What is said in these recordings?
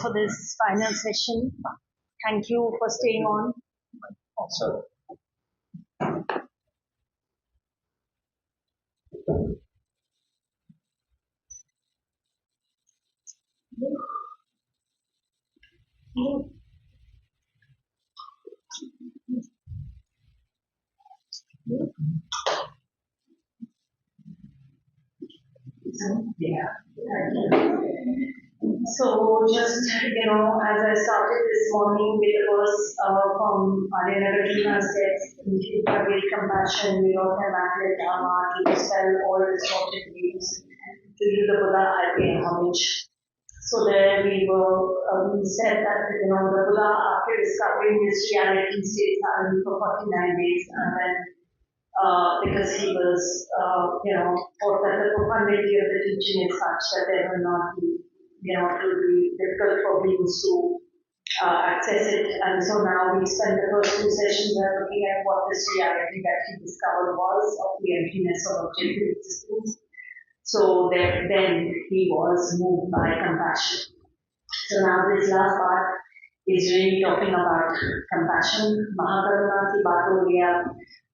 for this final session. Thank you for staying on. Also, Yeah. So just, as I started this morning with the verse from Arya steps, you have great compassion, we don't have accurate dharma, to dispel all distorted views, to you the Buddha I pay homage. So there we said that, the Buddha, after discovering this reality, stayed silent for 49 days, and then because he was, thought that the profundity of the teaching is such that there will not be, it will be difficult for beings to access it. And so now we spent the first two sessions looking at what this reality that he discovered was of the emptiness of objective existence. So then he was moved by compassion. So now this last part is really talking about compassion. महाकरुणा की बात हो गया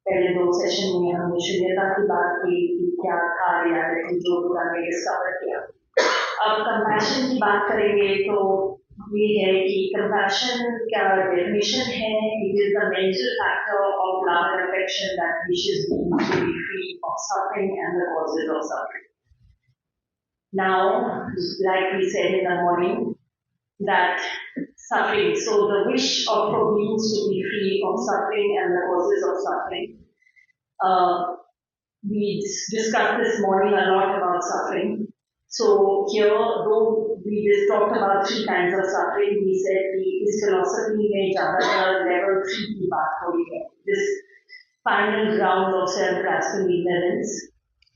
पहले दो session में हमने शून्यता की बात की कि क्या था रियलिटी जो बुद्धा ने डिस्कवर किया. अब कंपैशन की बात करेंगे तो ये है कि कंपैशन क्या डेफिनेशन है. It is the mental factor of love and affection that wishes beings to be free of suffering and the causes of suffering. Now, like we said in the morning, that suffering, so the wish for beings to be free of suffering and the causes of suffering. We discussed this morning a lot about suffering. So here, though we just talked about three kinds of suffering, we said this philosophy में ज़्यादातर level 3 की बात हो रही है. This final ground of self-grasping ignorance,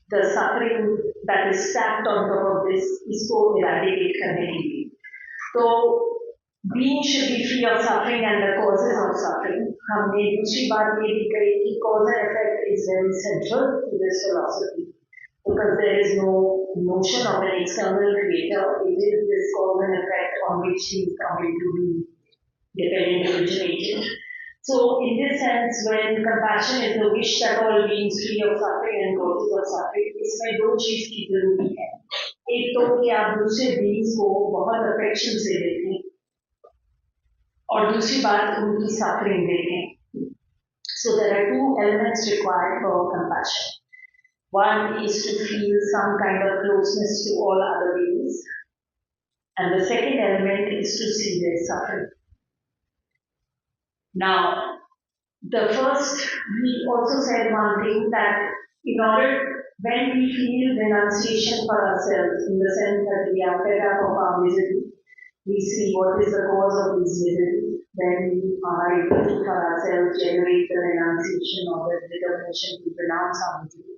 the suffering that is stacked on top of this, इसको eradicate करने के लिए. So, being should be free of suffering and the causes of suffering. हमने दूसरी बात ये भी कही कि cause and effect is very central to this philosophy because there is no notion of an external creator. It is this cause and effect on which he is coming to be dependent originated. So, in this sense, when compassion is the wish that all beings free of suffering and causes of suffering, इसमें दो चीज की जरूरी है. एक तो कि आप दूसरे बीइंग्स को बहुत अफेक्शन से देखें और दूसरी बात उनकी सफरिंग देखें. So there are two elements required for compassion. One is to feel some kind of closeness to all other beings, and the second element is to see their suffering. Now, the first, we also said one thing that in order, when we feel renunciation for ourselves, in the sense that we are fed up of our misery, we see what is the cause of this misery, then we are able to for ourselves generate the renunciation or the determination to renounce our misery.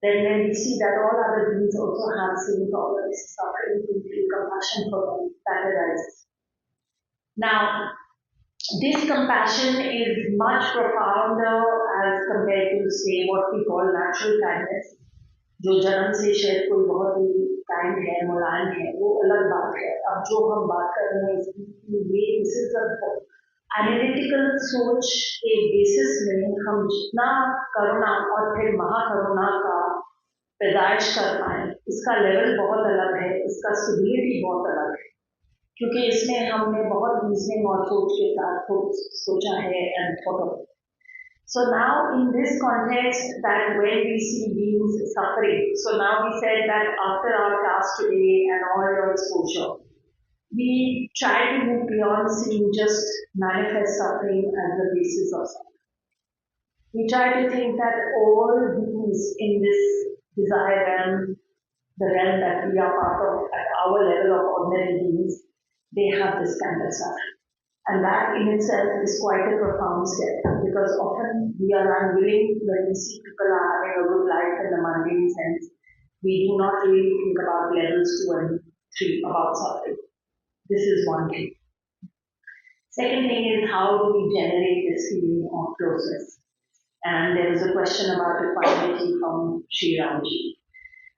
Then when we see that all other beings also have same problems, suffering, we feel compassion for them, that arises. Now, this compassion is much profounder as compared to, say, what we call natural kindness. जो जन्म से शायद कोई बहुत ही kind है, मुलायम है, वो अलग बात है. अब जो हम बात कर रहे हैं इसकी ये दिस इज एनालिटिकल सोच के बेसिस में हम जितना करुणा और फिर महाकरुणा का पैदाइश कर पाए, इसका लेवल बहुत अलग है, इसका स्टेबिलिटी बहुत अलग है, क्योंकि इसमें हमने बहुत रीजनिंग और सोच के साथ सोचा है and thought of. So now in this context that when we see beings suffering, so now we said that after our class today and all your exposure, we try to move beyond seeing just manifest suffering as the basis of suffering. We try to think that all beings in this desire realm, the realm that we are part of at our level of ordinary beings, they have this kind of suffering. And that in itself is quite a profound step because often we are unwilling when we see people are having a good life in the mundane sense. We do not really think about levels 2 and 3 about suffering. This is one thing. Second thing is how do we generate this feeling of closeness? And there was a question about equanimity from Sri Ramji.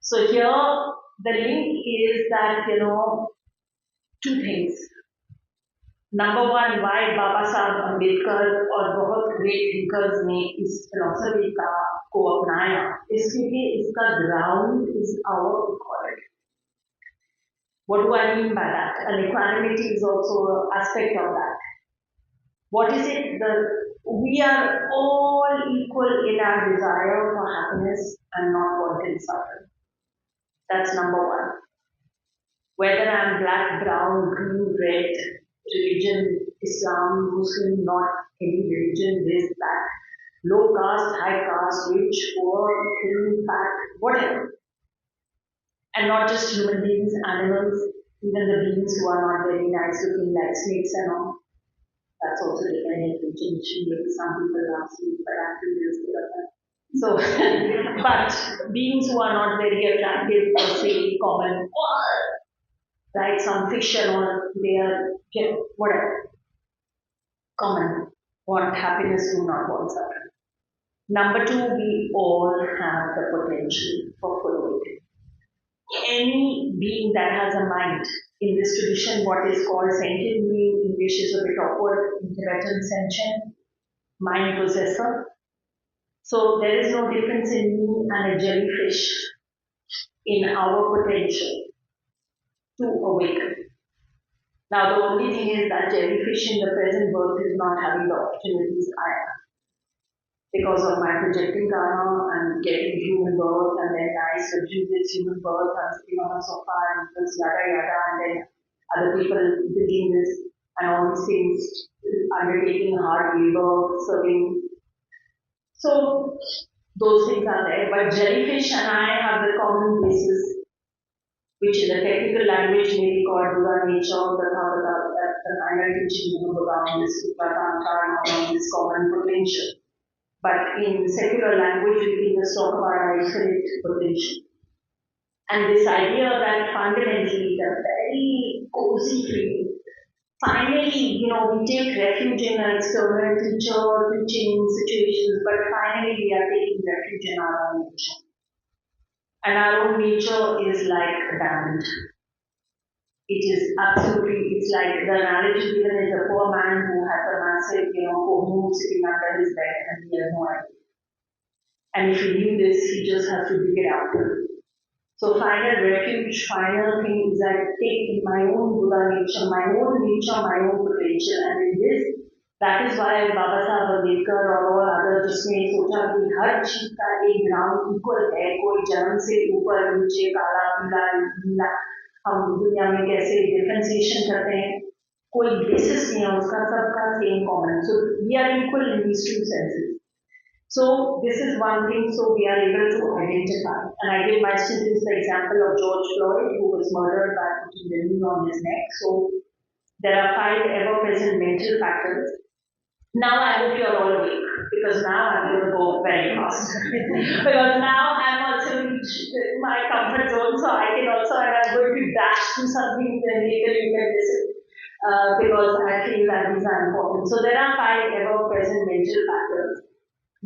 So here the link is that, two things. Number one, why Baba Saheb Ambedkar और बहुत great thinkers ने इस philosophy को अपनाया, इसलिए इसका ground is our equality. What do I mean by that? And equanimity is also an aspect of that. What is it? We are all equal in our desire for happiness and not wanting suffering. That's number one. Whether I'm black, brown, green, red, religion, Islam, Muslim, not any religion, this, that, low caste, high caste, rich, poor, thin, fat, whatever. And not just human beings, animals, even the beings who are not very nice looking like snakes and all. That's also dependent on religion. Maybe some people are snakes, but I'm curious about that. So, but beings who are not very attractive or say common, right? Some fiction or they are whatever. Common. Want happiness, do not want suffering. Number two, we all have the potential for following. Any being that has a mind, in this tradition, what is called sentient being, English is a bit awkward, in Tibetan sentient, mind possessor. So there is no difference in me and a jellyfish in our potential to awaken. Now the only thing is that jellyfish in the present birth is not having the opportunities I have. Because of my projecting karma, I'm getting human birth and then I subdue this human birth, I'm sitting on a sofa and this yada yada and then other people building this and all these things, undertaking hard labor, serving. So those things are there, but jellyfish and I have the common basis, which in the technical language may be called Buddha nature, the final teaching of Buddha on this Thangpa on this common potential. But in secular language, we can just talk about our infinite potential. And this idea that fundamentally the very cozy feeling, finally, we take refuge in an external teacher, teaching situations, but finally we are taking refuge in our own nature. And our own nature is like a diamond. It is absolutely, it's like the analogy given is a poor man who has a massive, cohort sitting under his bed and he has no idea. And if he knew this, he just has to dig it out. So final refuge, final thing is I take my own Buddha nature, my own potential, and in this, that is why Baba Sahib Ambedkar और all other जिसने सोचा कि हर चीज का एक ground equal है, कोई जन्म से ऊपर नीचे काला पीला नीला हम दुनिया में कैसे डिफरेंशिएशन करते हैं कोई बेसिस नहीं है उसका सबका same common so we are equal in these two senses so this is one thing so we are able to identify and I give my students the example of George Floyd who was murdered by putting the knee on his neck so there are 5 ever present mental factors now I hope you are all awake because now I'm going to go very fast because now I'm also reached my comfort zone so I can also and I'm going to dash to something then later you can listen because I feel that these are important. So there are 5 ever present mental factors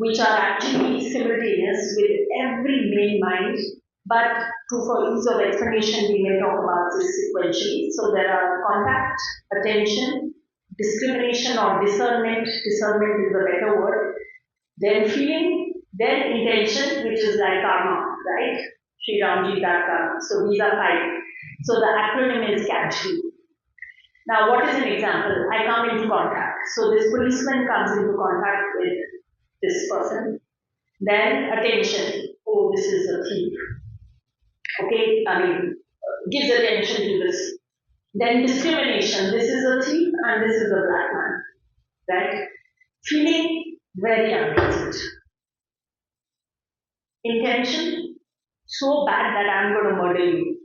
which are actually simultaneous with every main mind but for ease of explanation we may talk about this sequentially. So there are contact, attention, discrimination or discernment is a better word, then feeling, then intention, which is like karma, right? Sri Ramji karma. So these are 5. So the acronym is CATCHY. Now what is an example? I come into contact. So this policeman comes into contact with this person. Then attention. Oh, this is a thief. Okay, gives attention to this. Then discrimination, this is a thief and this is a black man, right? Feeling very unpleasant. Intention, so bad that I'm going to murder you.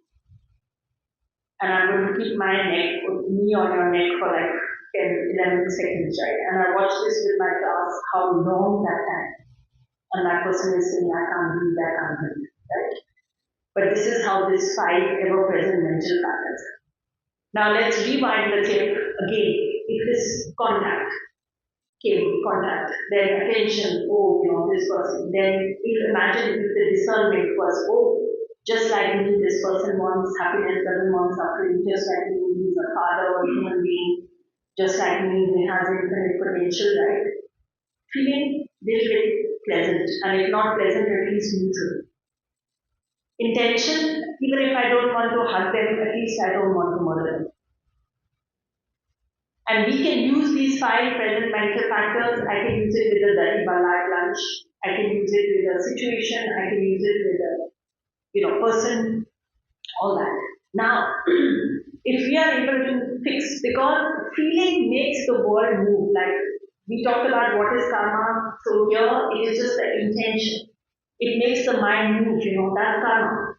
And I'm going to keep my knee on your neck for like 10, 11 seconds, right? And I watch this with my class, how long that time. And that person is saying, I can't breathe, right? But this is how this 5 ever-present mental patterns. Now let's rewind the tape again. If this contact, then attention, oh, this person. Then imagine if the discernment was, oh, Just like me, this person wants happiness, doesn't want suffering. Just like me, he's a father or a human being. Just like me, he has infinite potential, right? Feeling little bit pleasant, and if not pleasant, at least neutral. Intention, even if I don't want to hug them, at least I don't want to murder them. And we can use these five present mental factors. I can use it with a dirty bala at lunch. I can use it with a situation. I can use it with a person, all that. Now, if we are able to fix, because feeling makes the world move. Like we talked about what is karma, so here it is just the intention. It makes the mind move, that's karma.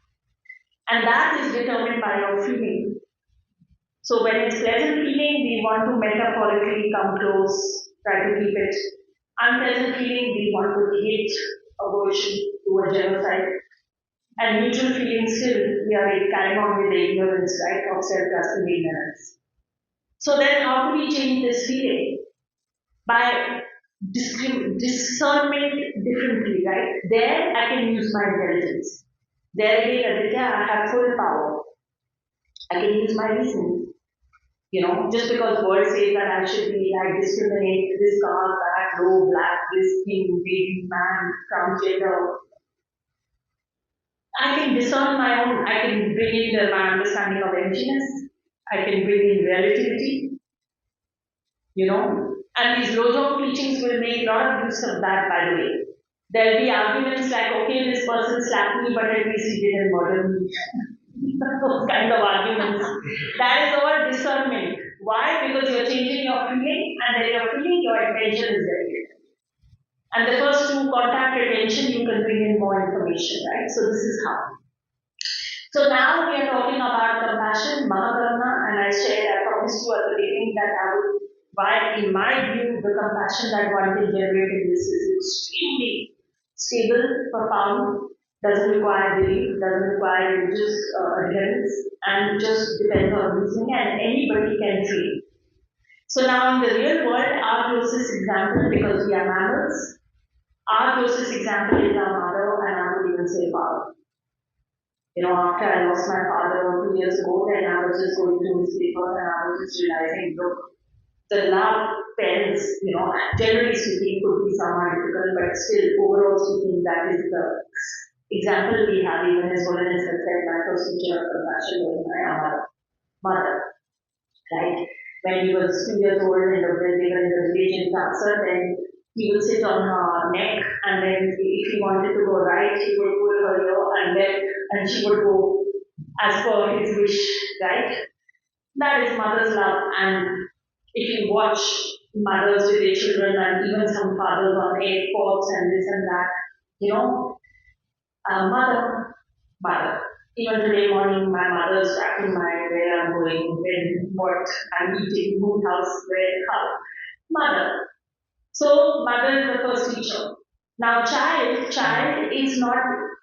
And that is determined by your feeling. So when it's pleasant feeling, we want to metaphorically come close, try to keep it. Unpleasant feeling, we want to hate, aversion, do a genocide. And neutral feeling still, we are carrying on with the ignorance, right, of self-trust and ignorance. So then how do we change this feeling? By discernment differently, right? There I can use my intelligence. There again, Aditya, I have full power. I can use my reason. Just because world says that I should be like discriminate this caste, that, low, black, this thing, baby, man, transgender. I can discern my own, I can bring in my understanding of emptiness, I can bring in relativity, and these Lojong teachings will make a lot of use of that, by the way. There'll be arguments like, okay, this person slapped me, but at least he didn't murder me. Those kind of arguments. That is all discernment. Why? Because you're changing your feeling, and then your feeling, your intention is very different. And the first two contact attention, you can bring in more information, right? So this is how. So now we are talking about compassion, Mahakaruna, and I promised you at the beginning that I would, why in my view, the compassion that one can generate in this is extremely stable, profound, doesn't require belief, doesn't require religious adherence, and just depends on reasoning, and anybody can feel. So now in the real world, our closest example, because we are mammals, our closest example is our mother, and I would even say father. After I lost my father 2 years ago, then I was just going through his paper and I was just realizing, look, the love parents, generally speaking, could be somewhat difficult, but still, overall speaking, that is the example we have. Even as Holiness has said, my first teacher of compassion was my mother, right? When he was 2 years old and they were in the village in Thangpa, then he would sit on her neck, and then if he wanted to go right, he would pull her ear, and she would go as per his wish, right? That is mother's love. And if you watch mothers with their children, and even some fathers on airports and this and that, mother. Even today morning, my mother's tracking where I'm going, what I'm eating, whose house, where, how. Mother. So mother is the first teacher. Now child is not,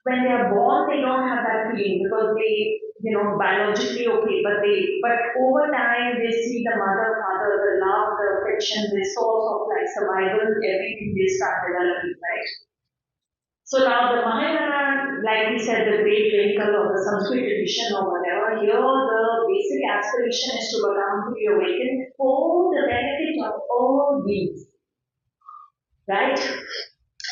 when they are born, they don't have that feeling because they, biologically okay, but over time they see the mother, father, the love, the affection, the source of like survival, everything they start developing, right? So now the Mahayana, like we said, the great vehicle of the Sanskrit tradition or whatever, here the basic aspiration is to become fully awakened for the benefit of all beings. Right?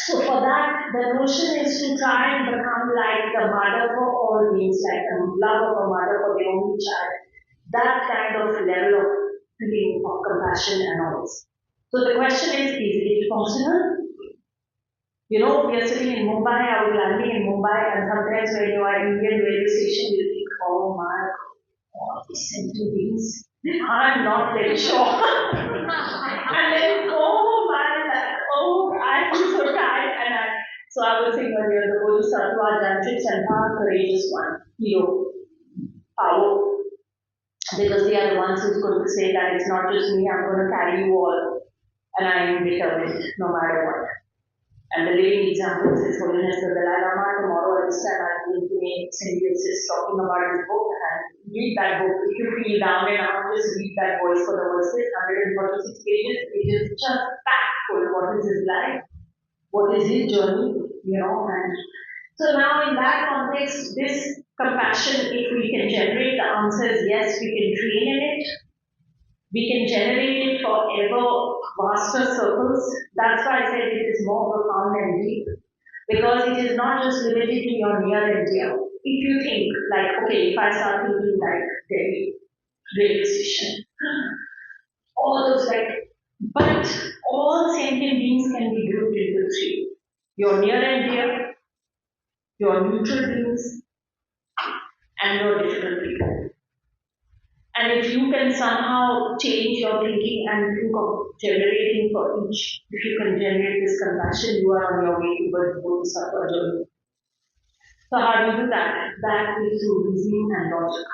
So for that, the notion is to try and become like the mother for all beings, like the love of a mother for the only child. That kind of level of feeling of compassion and all this. So the question is it functional? We are sitting in Mumbai, I was landing in Mumbai, and sometimes when you are in Indian railway station, you think, oh my God, these sentient beings, I'm not very sure. And then, I feel so tired. So I was saying earlier, the Bodhisattva, Jantrics, and courageous one, hero, power, because they are the ones who's going to say that it's not just me, I'm going to carry you all, and I am determined, no matter what. And the living examples is Holiness the Dalai Lama. Tomorrow at this time I'm going to make symbiosis talking about his book, and read that book. If you feel down and out, just read that voice for the verses, 146 pages just packed full. What is his life? What is his journey? And so now in that context, this Compassion, if we can generate, the answer is yes, we can train in it. We can generate it for ever vaster circles. That's why I said it is more profound and deep, because it is not just limited to your near and dear. If you think, like, okay, if I start thinking like Delhi railway station, all those like, but all sentient beings can be grouped into three: your near and dear, your neutral beings, and your difficult people. And if you can somehow change your thinking and think of generating for each, if you can generate this compassion, you are on your way to bodhisattva journey. So how do you do that? That is through reasoning and logic,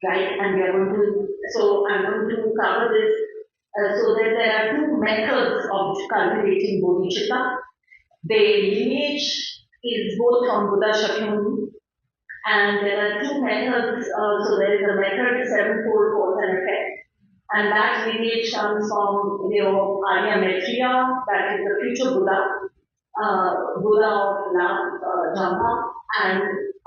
right? And we are going to, so I'm going to cover this so that there are two methods of cultivating bodhicitta. The lineage is both from Buddha Shakyamuni, and there are two methods. So there is a method sevenfold cause and effect, and that lineage comes from Arya Maitreya, that is the future Buddha, Buddha of Thangpa, and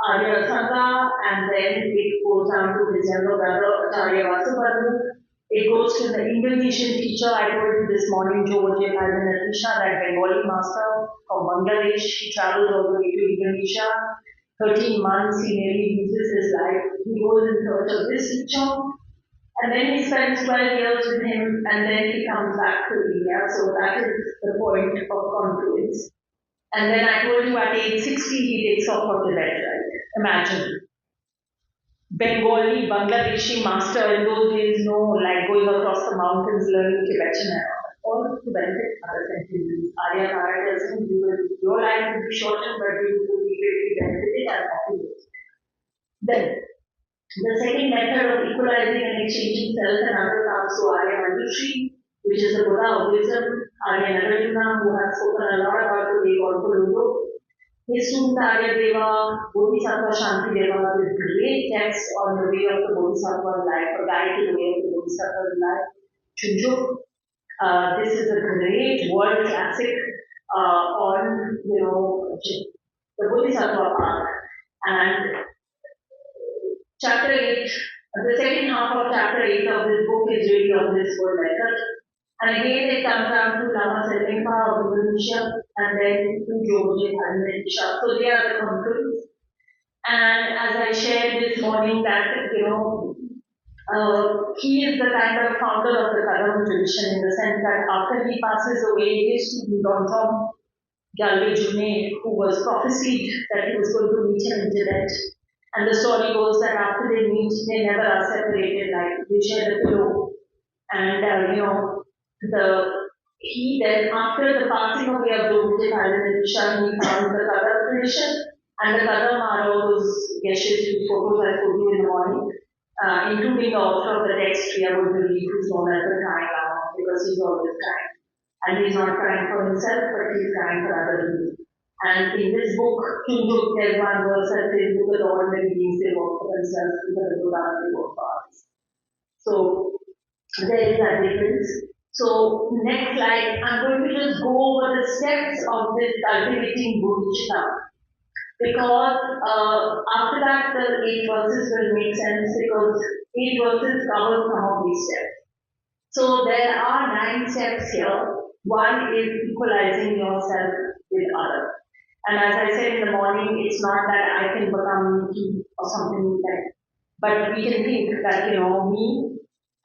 Arya Sangha, and then it goes down to his younger brother Acharya Vasubandhu. It goes to the Indonesian teacher I told you this morning, George Natisha, that Bengali master from Bangladesh. He travels all the way to Indonesia. 13 months, he nearly loses his life. He goes in search of this teacher, and then he spends 12 years with him, and then he comes back to India. So that is the point of confluence. And then I told you at age 60, he takes off for Tibet, right? Imagine. Bengali, Bangladeshi master in those days, no, like going across the mountains, learning Tibetan and all to benefit other sentients. Arya Mara tells him, your life will be shortened, but you will be greatly benefited and happy. Then, the second method of equalizing and exchanging self and other comes to Arya Manjushri, which is the Buddha of wisdom, Arya Nagarjuna, who has spoken a lot about today, also Ludo. His student Arya Deva, Bodhisattva Shanti Deva, with great text on the way of the Bodhisattva's life, a guide to the way of the Bodhisattva's life. Chunjuk, this is a great world classic on the Bodhisattva path. And chapter 8, the second half of chapter 8 of this book is really on this whole method. And again, it comes down to Lama Tenzin of Indonesia, and then to George and Natisha. So they are the confronts. And as I shared this morning, that he is the kind of founder of the Kadam tradition, in the sense that after he passes away, his student Don Tom Galway June, who was prophesied that he was going to meet him in Tibet. And the story goes that after they meet, they never are separated, like they share a pillow. And he then, after the passing away of Dogute Natisha, he found the Kadam tradition, and the Kadam are all those Geshe photos I told you in the morning, including the author of the text we are going to read, who's known as the crying Lama, because he's always crying. And he's not crying for himself, but he's crying for other people. And in this book, Chunjuk, there's one verse that says, look at all the beings, they work for themselves, look at the Buddha, they work for others. So there is that difference. So next slide, I'm going to just go over the steps of this cultivating bodhicitta, because after that the 8 verses will make sense, because 8 verses cover some of these steps. So there are 9 steps here. One is equalizing yourself with others. And as I said in the morning, it's not that I can become me or something like that, but we can think that me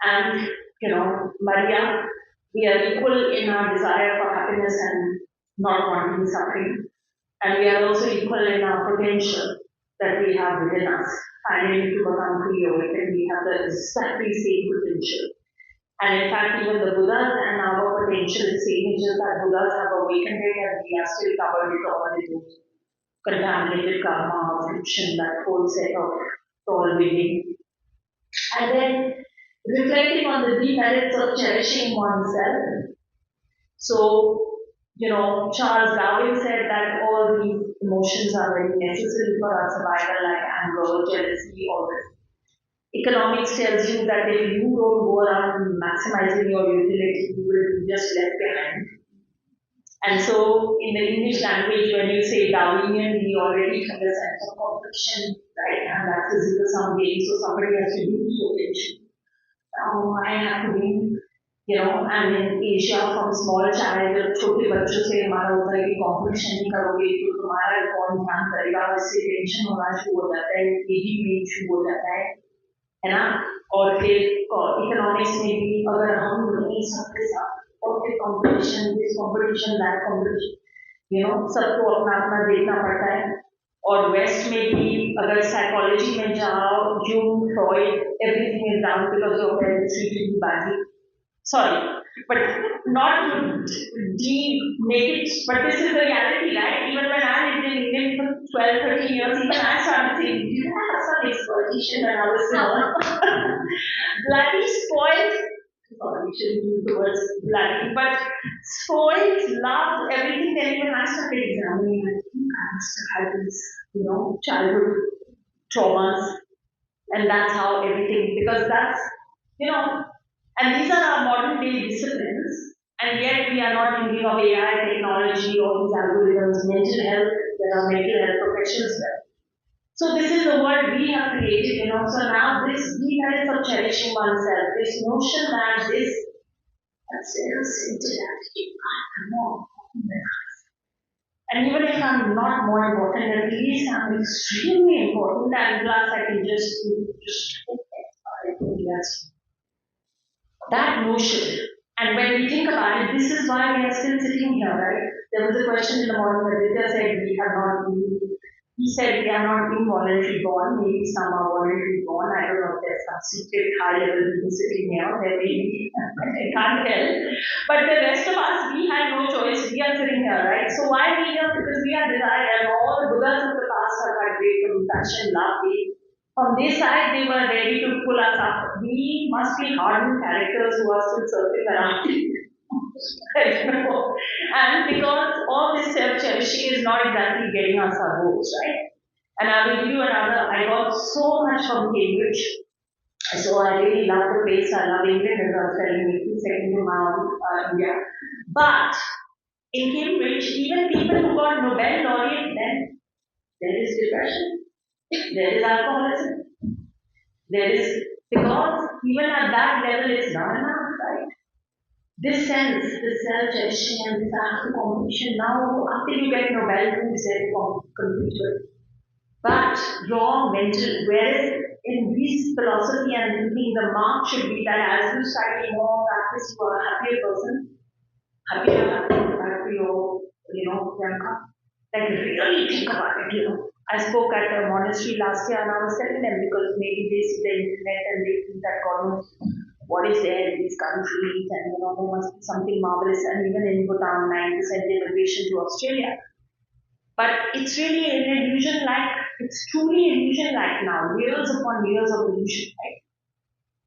and Maria, we are equal in our desire for happiness and not wanting suffering. And we are also equal in our potential that we have within us. Finally, to become free awakened, we have the exactly same potential. And in fact, even the Buddhas and our potential is same. It's just that Buddhas have awakened it and we are still covered with all the contaminated karma, affliction, that whole set of soul building. And then reflecting on the deep merits of cherishing oneself. So, Charles Darwin said that all these emotions are very necessary for our survival, like anger, jealousy, all this. Economics tells you that if you don't go around maximizing your utility, you will be just left behind. And so, in the English language, when you say Darwinian, we already have a sense of competition, right? And that's a zero sum game, so somebody has to do potential. I have to win, and in Asia, from small child, छोटे बच्चों से हमारा होता है कि competition नहीं करोगे तो तुम्हारा कौन ध्यान करेगा, इससे टेंशन होना शुरू हो जाता है, यही मेन शुरू हो जाता है ना? और फिर इकोनॉमिक्स में भी अगर हम नहीं सबके साथ और फिर competition, this competition, that competition, सबको अपना अपना देखना पड़ता है। और वेस्ट में भी अगर साइकोलॉजी में जाओ, Jung, Freud, everything is down because your parents treated you badly. Sorry, but not to make it, but this is the reality, right? Even when I lived in England for 12, 13 years, even I started saying, do you have some exploitation when I was small? Bloody spoiled, sorry, we shouldn't use the words bloody, but spoiled, loved everything. Then even I started examining, I think I must have had this, childhood traumas, and that's how everything, because that's, and these are our modern day disciplines, and yet we are not thinking of AI, technology, or these algorithms, mental health. There are mental health professionals there. So this is the world we have created, So now this demerits of cherishing oneself, this notion that this self-centered attitude, I'm more important than others. And even if I'm not more important, at least I'm extremely important, and plus I can just that notion. And when we think about it, this is why we are still sitting here, right? There was a question in the morning where Vidya said he said we are not involuntary born, maybe some are voluntarily born. I don't know if there's some secret high level people sitting here, there may be, I can't tell. But the rest of us, we had no choice, we are sitting here, right? So why we here? Because we are desired, and all the Buddhas of the past have had great compassion, love, from this side, they were ready to pull us up. We must be hardened characters who are still surfing around. And because all this self-cherishing is not exactly getting us our goals, right? And I will give you another. I got so much from Cambridge. So I really love the place. I love England, as I was telling you, second to India. But in Cambridge, even people who got Nobel laureate, then there is depression. There is alcoholism. There is, because even at that level, it's not enough, right? This sense, this self-cherishing and this active competition, now after you get Nobel, who said computer? But your mental, whereas in this philosophy and thinking, the mark should be that as you study more, practice, you are a happier person, happier, like really think about it, I spoke at a monastery last year and I was telling them, because maybe they see the internet and they think that God knows what is there in these countries, and there must be something marvelous, and even in Bhutan, 9% immigration to Australia. But it's really an illusion, it's truly an illusion right now, years upon years of illusion, right?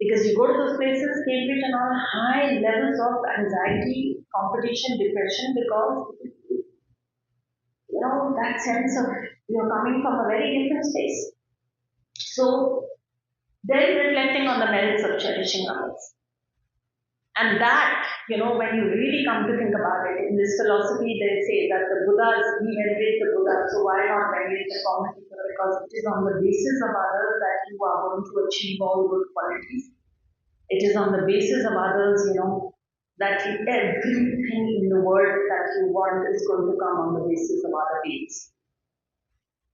Because you go to those places, Cambridge and all, high levels of anxiety, competition, depression, because that sense of you're coming from a very different space. So then reflecting on the merits of cherishing others. And that, when you really come to think about it, in this philosophy they say that the Buddhas, we venerate the Buddha, so why not venerate the common people? Because it is on the basis of others that you are going to achieve all good qualities. It is on the basis of others, that everything in the world that you want is going to come on the basis of other beings.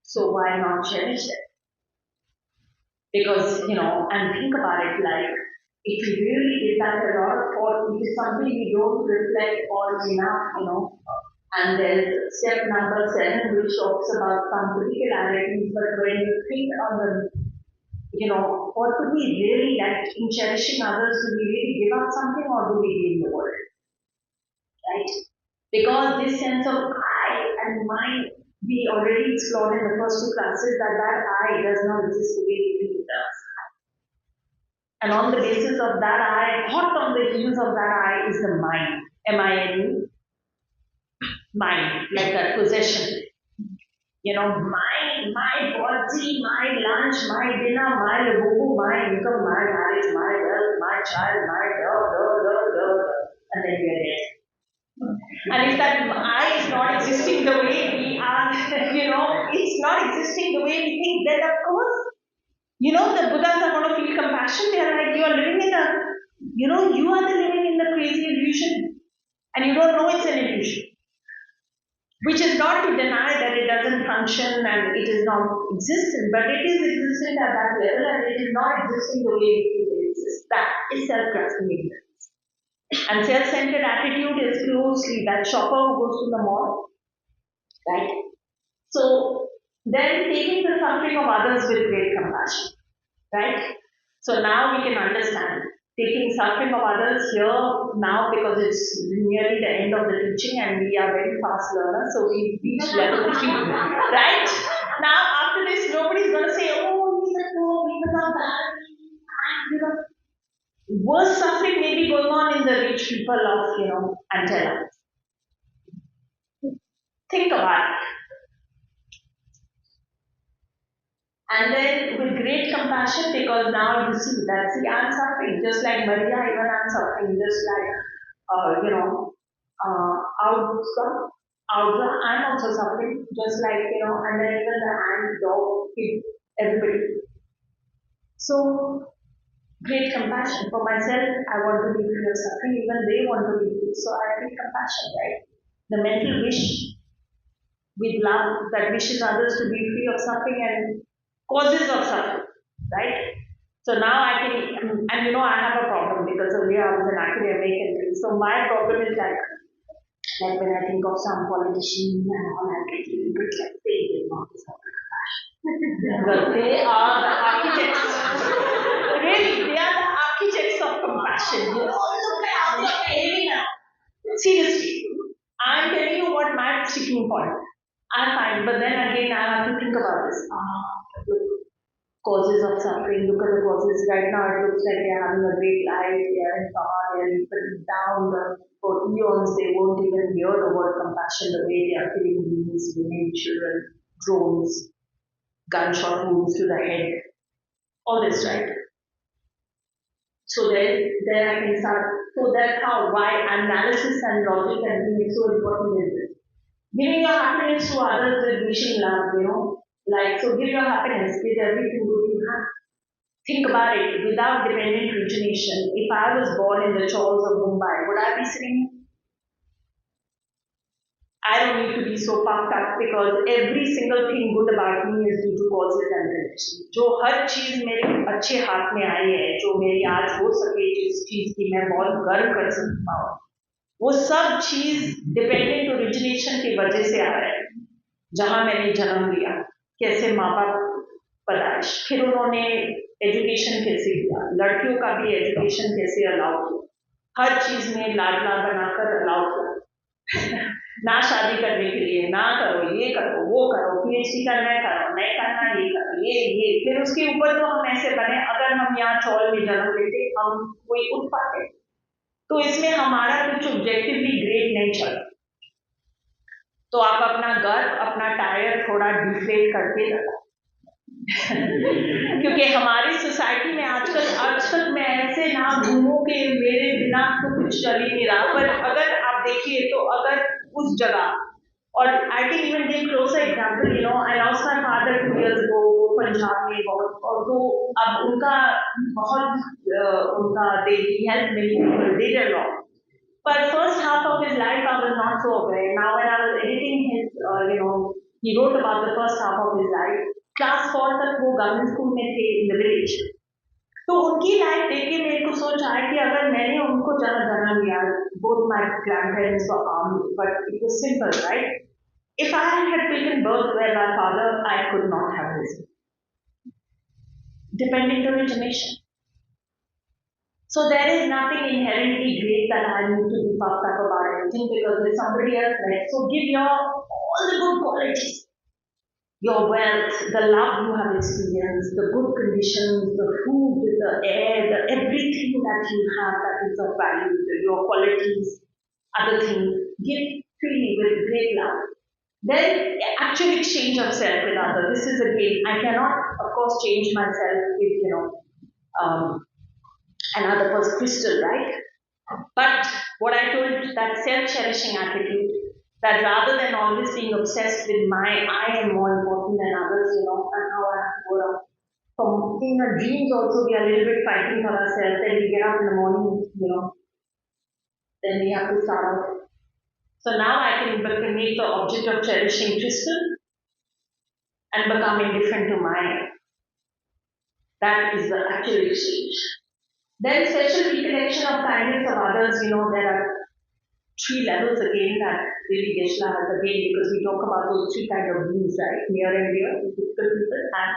So why not cherish it? Because, and think about it, like, if you really did that a lot of thought, it is something we don't reflect on enough, and there's step number 7, which talks about some particularities, but when you think on the, what could we really like in cherishing others? Do we really give up something, or do we gain the world? Right? Because this sense of I and mine, we already explored in the first 2 classes that I does not exist the way we think it does. And on the basis of that I, hot on the heels of that I is the mind. M-I-N-E. Mind, like that possession. My body, my lunch, my dinner, my labubu, my income, my marriage, my wealth, my child, my and then we are dead. And if that I is not existing the way we are, it's not existing the way we think, then of course, the Buddhas are going to feel compassion. They are like, you are living in you are living in the crazy illusion and you don't know it's an illusion. Which is not to deny that it doesn't function and it is not existent, but it is existent at that level and it is not existing the way we think it exists. That is self-grasping ignorance. And self-centered attitude is closely that shopper who goes to the mall, right? So then taking the suffering of others with great compassion, right? So now we can understand taking suffering of others here now because it's nearly the end of the teaching and we are very fast learners, so we reach level 3, right? Now after this, nobody's going to say, oh, these are poor, these are bad. Worse suffering may be going on in the rich people of, Antella. Think about it. And then with great compassion, because now you see that, I'm suffering, just like Maria, even I'm suffering, just like, Audra, I'm also suffering, just like, and then even the hand, dog, kid, everybody. So, great compassion. For myself, I want to be free of suffering, even they want to be free, so I feel compassion, right? The mental wish with love that wishes others to be free of suffering and causes of suffering, right? So now I can, and I have a problem because earlier I was an academic and so my problem is like when I think of some politician and all, I get a little bit like they will not suffer compassion. But they are the architects. Really, they are the architects of compassion. Look at how they are behaving now. Seriously, I'm telling you what my sticking point. I'm fine, but then again I have to think about this. Causes of suffering, look at the causes. Right now it looks like they're having a great life, they're in power, they're putting down for eons, they won't even hear the word compassion the way they are killing babies, women, children, drones, gunshot wounds to the head. All this, right? So then I can start. So that's why analysis and logic and being so important is this. Giving your happiness to others with wishing love, like, so give your happiness, give everything good you have. Think about it, without dependent origination, if I was born in the chores of Mumbai, would I be sitting? I don't need to be so puffed up because every single thing good about me is due to causes and conditions. जो हर चीज मेरे अच्छे हाथ में आई है, जो मेरी आज हो सके, जिस चीज की मैं बहुत गर्व कर सकता हूँ, वो सब चीज डिपेंडेंट ओरिजिनेशन की वजह से आ रहा है. जहां मैंने जन्म लिया, कैसे माँ बाप पैदाइश, फिर उन्होंने एजुकेशन कैसे किया, लड़कियों का भी एजुकेशन कैसे अलाउ किया, हर चीज में लाडला बनाकर अलाउ किया. ना शादी करने के लिए, ना करो ये करो वो करो, पीएचडी करना है करो, नहीं करना ये करो, ये फिर उसके ऊपर तो हम ऐसे बने, अगर हम यहाँ चौल में जन्म लेते हम कोई उठ पाते. तो इसमें हमारा कुछ ऑब्जेक्टिवली ग्रेट नहीं चला. तो आप अपना गर्व, अपना टायर थोड़ा डिफ्लेट करके रखो. क्योंकि हमारी सोसाइटी में आजकल मैं ऐसे ना घूमूं कि मेरे बिना तो कुछ चल ही नहीं रहा. पर अगर आप देखिए तो अगर उस जगह, और I can even give closer example, I lost my father 2 years ago, वो पंजाब में बहुत, और तो अब उनका बहुत उनका दे हेल्प मिली, did a lot. But first half of his life I was not so aware. Now when I was editing his, he wrote about the first half of his life. Class 4 तक वो government school में थे in the village. तो उनकी life देख के मेरे को सोच आया कि अगर मैंने उनको जन्म दिया, both my grandparents were armed, but it was simple, right? If I had taken birth where my father, I could not have risen. Dependent origination. So there is nothing inherently great that I need to be puffed up about anything because there's somebody else, right? So give all the good qualities. Your wealth, the love you have experienced, the good conditions, the food, the air, everything that you have that is of value, your qualities, other things, give freely with great love. Then actual exchange of self with others. This is again, I cannot, of course, change myself with, another person's crystal, right? But what I told, that self-cherishing attitude, That rather than always being obsessed with I am more important than others, and how I have to go around. From in our dreams also we are a little bit fighting for ourselves. Then we get up in the morning, then we have to start off. So now I can make the object of cherishing crystal and become indifferent to mine. That is the actual exchange. Then special recollection of kindness of others, there are three levels again that really Geshe has again, because we talk about those three kind of beings, right? Near and dear, difficult people, and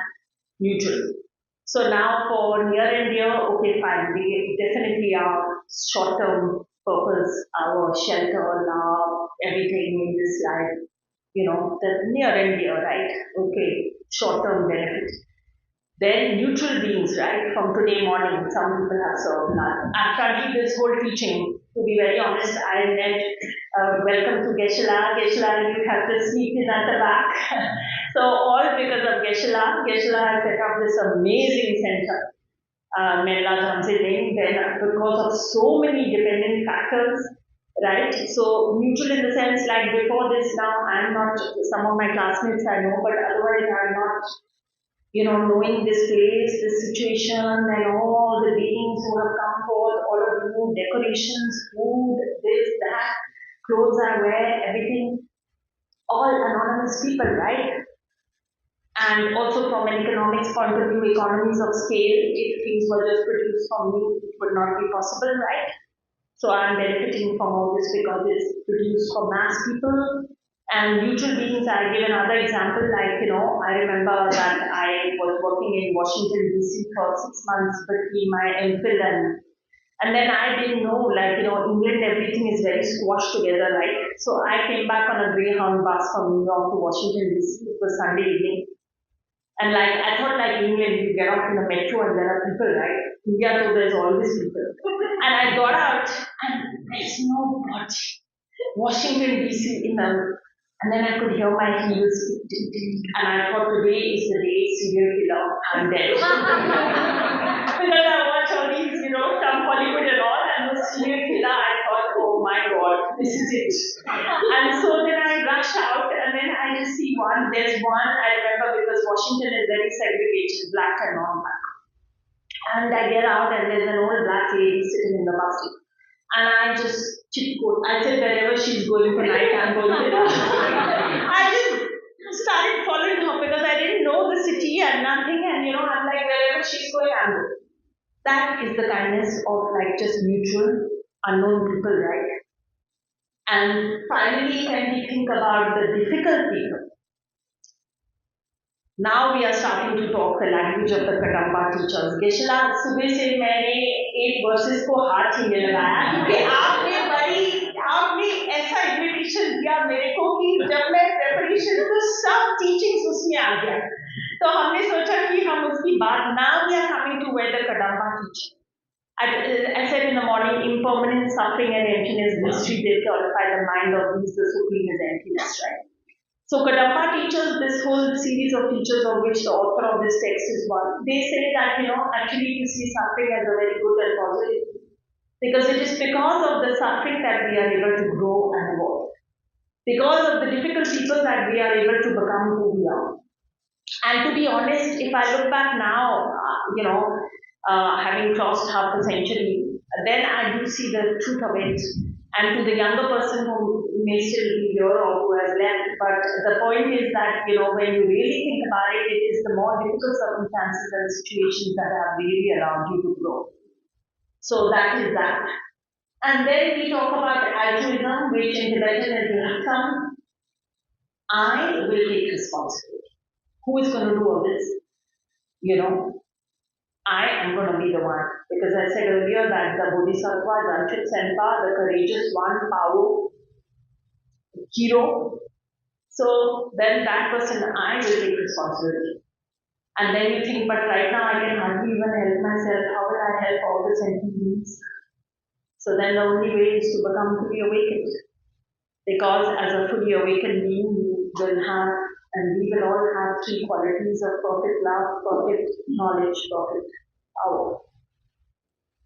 neutral. So now for near and dear, okay, fine, we definitely our short-term purpose, our shelter, love, everything in this life, the near and dear, right? Okay, short-term benefit. Then neutral beings, right? From today morning, some people have served none. After this whole teaching, to be very honest, I met, welcome to Geshe. Geshe, you have to sneak in at the back. So all because of Geshe. Geshe has set up this amazing center, Mela Tenzin, then because of so many dependent factors, right? So neutral in the sense like before this now, I'm not, some of my classmates I know, but otherwise I'm not knowing this place, this situation, and all the beings who have come forth, all of you, decorations, food, this, that, clothes I wear, everything, all anonymous people, right? And also from an economics point of view, economies of scale, if things were just produced for me, it would not be possible, right? So I'm benefiting from all this because it's produced for mass people. And neutral beings, I give another example, like, I remember that I was working in Washington, D.C. for 6 months between my MPhil and then I didn't know, like, England, everything is very squashed together, right? So I came back on a Greyhound bus from New York to Washington, D.C. It was Sunday evening. And like, I thought like England, you get off in the metro and there are people, right? India, though, there's always people. And I got out and there's nobody. Washington, D.C. And then I could hear my heels tick, tick, tick. And I thought today is the day serial killer, I'm dead. Because I watch all these, from Hollywood and all, and the serial killer, I thought, oh my god, this is it. And so then I rush out, and then I just see there's one, I remember because Washington is very segregated, black and non-black. And I get out, and there's an old black lady sitting in the bus seat. And I just chip-code. I said, wherever she's going tonight, I'm going to go. I just started following her because I didn't know the city and nothing. And, I'm like, wherever she's going, I'm going. That is the kindness of like just neutral, unknown people, right? And finally, when we think about the difficult people, now we are starting to talk the language of the Kadamba teachers. Geshe, सुबह से मैंने 8 verses को हाथ ही में लगाया क्योंकि आपने ऐसा इन्विटेशन दिया मेरे को कि जब मैं प्रिपरेशन तो सब टीचिंग्स उसमें आ गया तो हमने सोचा कि हम उसकी बात now we are coming to where the Kadamba teacher. I said in the morning, impermanent suffering and emptiness, mystery, they qualify the mind of these, the supreme is emptiness, right? So Kadamba teachers, this whole series of teachers of which the author of this text is one, they say that, actually you see suffering as a very good and positive. Because it is because of the suffering that we are able to grow and evolve. Because of the difficult people that we are able to become who we are. And to be honest, if I look back now, having crossed half a century, then I do see the truth of it. And to the younger person who may still be here or who has left, but the point is that, when you really think about it, it is the more difficult circumstances and situations that have really allowed you to grow. So that is that. And then we talk about altruism, which in Tibetan is Lakham. I will take responsibility. Who is going to do all this? I am going to be the one. Because I said earlier that the Bodhisattva, Janchit Senpa, the courageous one, Pao, hero. So then that person, I will take responsibility. And then you think, but right now I can hardly even help myself. How will I help all the sentient beings? So then the only way is to become fully awakened. Because as a fully awakened being, you will have, and we will all have 3 qualities of perfect love, perfect knowledge, perfect power.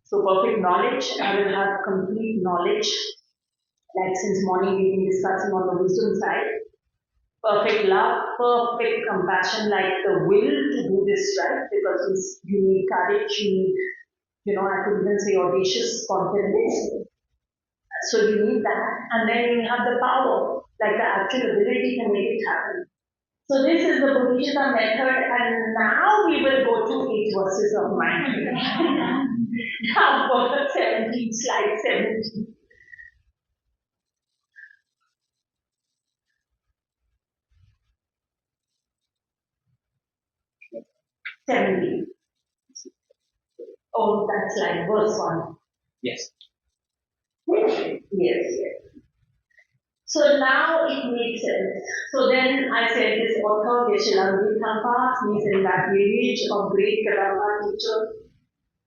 So perfect knowledge, I will have complete knowledge Like since morning we've been discussing on the wisdom side, perfect love, perfect compassion, like the will to do this right, because you need courage, you need, I could even say audacious confidence. So you need that, and then you have the power, like the actual ability to make it happen. So this is the Bodhisattva method, and now we will go to 8 verses of mind. Now for the 17, slide 17. 17. Oh, that's like verse 1. Yes. Yes, yes. So now it makes sense. So then I said this author, Geshe Thangpa, he's in that lineage of great Kadamba teacher,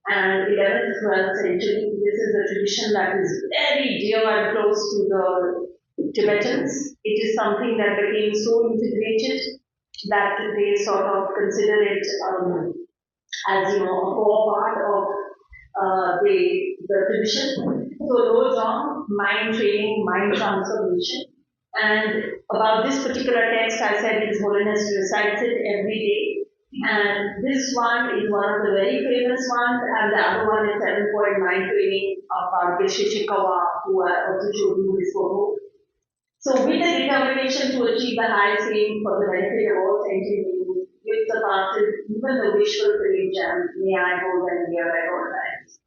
and 11th, 12th century. This is a tradition that is very dear and close to the Tibetans. It is something that became so integrated that they sort of consider it as a core part of the tradition. So Lojong, mind training, mind transformation. And about this particular text, I said His Holiness recites it every day. And this one is one of the very famous ones, and the other one is 7-point mind training of our Geshe who I also showed you his photo. So with the determination to achieve the highest aim for the benefit of all sentient beings, which surpasses even the wishful range, and may I hold them near at all times.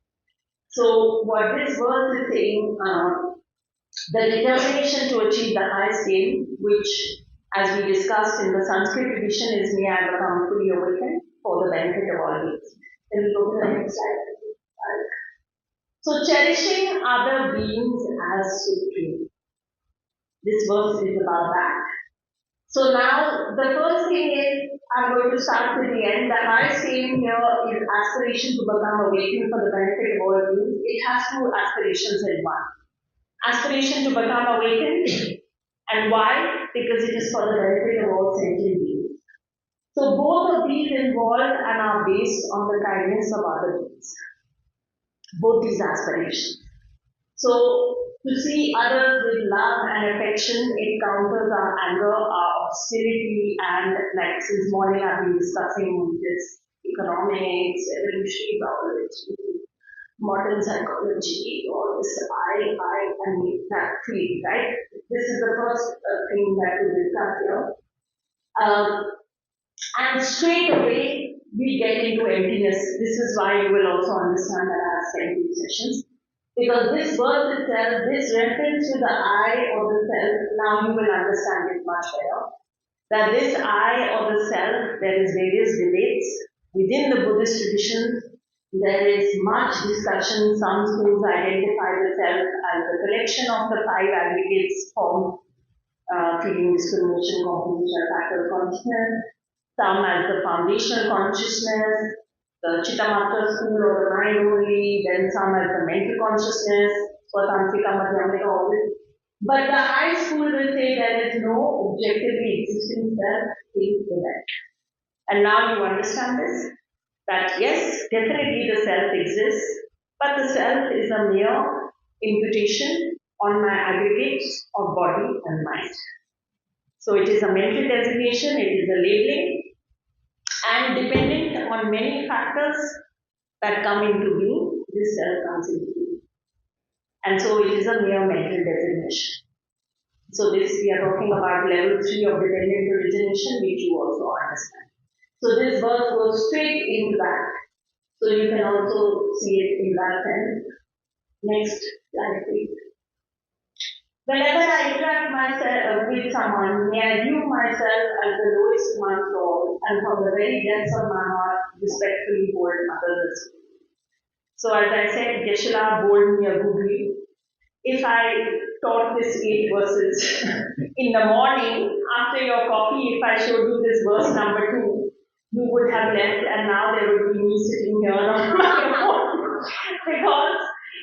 So what this verse is saying, the determination to achieve the highest aim, which as we discussed in the Sanskrit edition is may I become fully awakened for the benefit of all beings. Can we go to the next slide? So cherishing other beings as supreme. This verse is about that. So now the first thing is, I'm going to start with the end. The highest aim here is aspiration to become awakened for the benefit of all beings. It has two aspirations in one. Aspiration to become awakened. And why? Because it is for the benefit of all sentient beings. So both of these involve and are based on the kindness of other beings. Both these aspirations. So to see others with love and affection, it counters our anger, our hostility, and like since morning I've been discussing this economics, evolutionary biology, modern psychology, all this I, and that field, right? This is the first thing that we discuss here. And straight away, we get into emptiness. This is why you will also understand that I have spent these sessions. Because this verse itself, this reference to the I or the self, now you will understand it much better. That this I or the self, there is various debates. Within the Buddhist tradition, there is much discussion. Some schools identify the self as the collection of the 5 aggregates formed feeling, discrimination, composition, factor consciousness. Some as the foundational consciousness, the Chittamatra school or the mind only, then some as the mental consciousness, Swatantrika, Madhyamika, all this. But the high school will say there is no objectively existing self in event. And now you understand this? That yes, definitely the self exists, but the self is a mere imputation on my aggregates of body and mind. So it is a mental designation, it is a labeling, and dependent on many factors that come into being, this self comes into being. And so it is a mere mental designation. So this we are talking about level 3 of dependent origination, which you also understand. So this verse goes straight into that. So you can also see it in that sense. Next slide, please. Whenever I interact myself with someone, may I view myself as the lowest one soul, and from the very depths of my heart, respectfully hold others. So as I said, Geshe bold me a googly. If I taught this 8 verses in the morning, after your coffee, if I showed you this verse number 2, you would have left, and now there would be me sitting here on my own. Because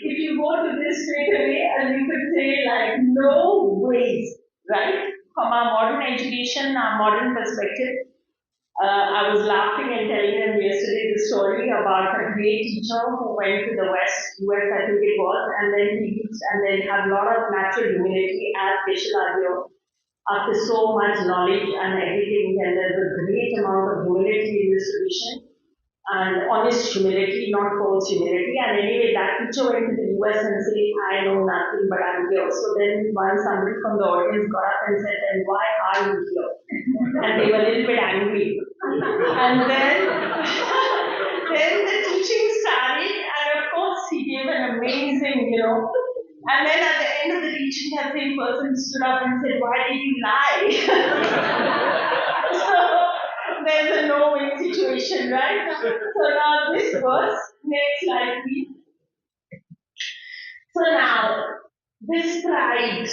if you go to this straight away, and you could say like, no ways, right? From our modern education, our modern perspective, I was laughing and telling them yesterday the story about a great teacher who went to the West, US I think it was, and then he used and then had a lot of natural humility as Geshe after so much knowledge and everything, and there's a great amount of humility in this tradition and honest humility, not false humility. And anyway, that teacher went to the US and said, I know nothing, but I'm here. So then once somebody from the audience got up and said, and why are you here? And they were a little bit angry. And then the teaching started, and of course he gave an amazing, and then at the end of the teaching, that same person stood up and said, why did you lie? So there's a no-win situation, right? So now this verse, next slide please. So now, this pride,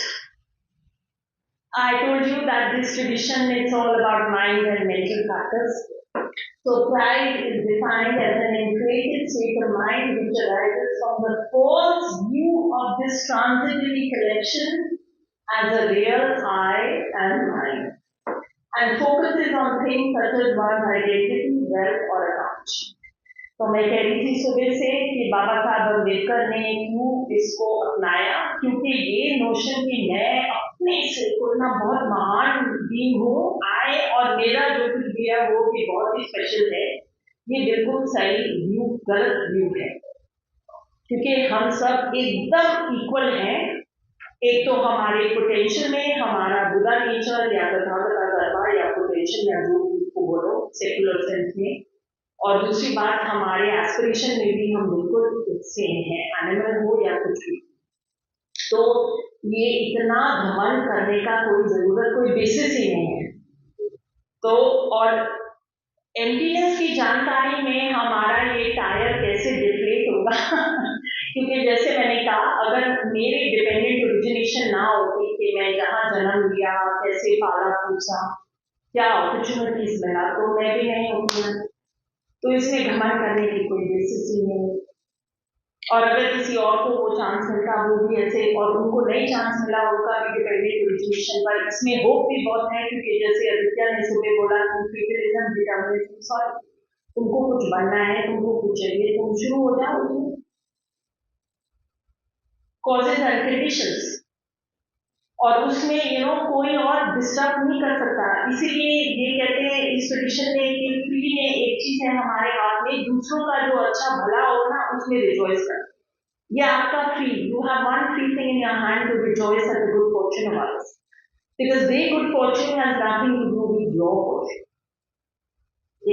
I told you that this tradition, it's all about mind and mental factors. So pride is defined as an inflated state of mind which arises from the false view of this transitory collection as a real I and mine, and focuses on things such as one's identity, wealth or account. तो मैं कह रही थी सुबह से कि बाबा साहब अम्बेडकर ने क्यों इसको अपनाया, क्योंकि ये नोशन कि मैं अपने से कोई ना बहुत महान बीइंग हूँ, आए और मेरा जो कुछ भी है वो भी बहुत ही स्पेशल है, ये बिल्कुल सही व्यू, गलत व्यू है, क्योंकि हम सब एकदम इक्वल हैं. एक तो हमारे पोटेंशियल में हमारा बुरा नेचर या तथागत कर्मा या पोटेंशियल या जो को बोलो सेक्युलर सेंस में, और दूसरी बात हमारे एस्पिरेशन में भी हम बिल्कुल सेम है, एनिमल हो या कुछ भी. तो ये इतना घमंड करने का कोई जरूरत, कोई बेसिस ही नहीं है. तो और एम्प्टीनेस की जानकारी में हमारा ये टायर कैसे डिफ्लेट होगा क्योंकि जैसे मैंने कहा, अगर मेरे डिपेंडेंट ओरिजिनेशन ना होती कि मैं जहाँ जन्म लिया, कैसे पाला पूछा, क्या अपॉर्चुनिटीज मिला, तो मैं भी नहीं होती. तो इसमें घमंड करने की कोई बेसिस ही नहीं. और अगर किसी और को वो चांस मिलता, वो भी ऐसे, और उनको नहीं चांस मिला, उनका भी डिपेंडेंट ओरिजिनेशन पर. इसमें होप भी बहुत है, क्योंकि जैसे आदित्य ने सुबह बोला कि फेटलिज्म डिटरमिनिज्म, सॉरी, तुमको कुछ बनना है, तुमको कुछ चाहिए, तुम शुरू हो जाओ. कॉजेज एंड कंडीशंस, और उसमें कोई और डिस्टर्ब नहीं कर सकता. इसीलिए ये कहते हैं इस ट्रेडिशन में कि फ्री में एक चीज है हमारे हाथ में, दूसरों का जो अच्छा भला हो ना उसमें रिजॉइस कर. ये आपका free, you have one free thing in your hand to rejoice at the good fortune of others, because the good fortune has nothing to do with your fortune.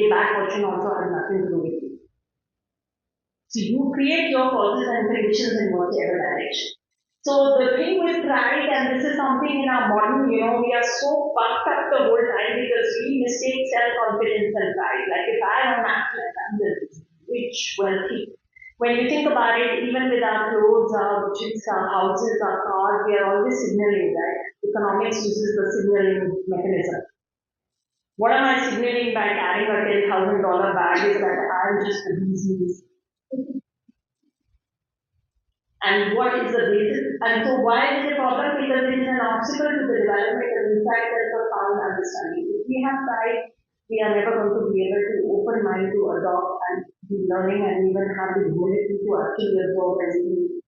ये bad fortune also has nothing to do with you. So you create your causes and conditions in whatever direction. So the thing with pride, and this is something in our modern, we are so puffed up the whole time because we mistake self-confidence and pride. Like if I don't act like I'm this rich, wealthy. When you think about it, even with our clothes, our chicks, our houses, our cars, we are always signaling, right? Economics uses the signaling mechanism. What am I signaling by carrying a $10,000 bag is that I'm just the business. And what is the basis? And so why is it a problem? Because it is an obstacle to the development of insight and profound understanding. If we have pride, we are never going to be able to open mind to adopt and be learning and even have the humility to actually absorb everything.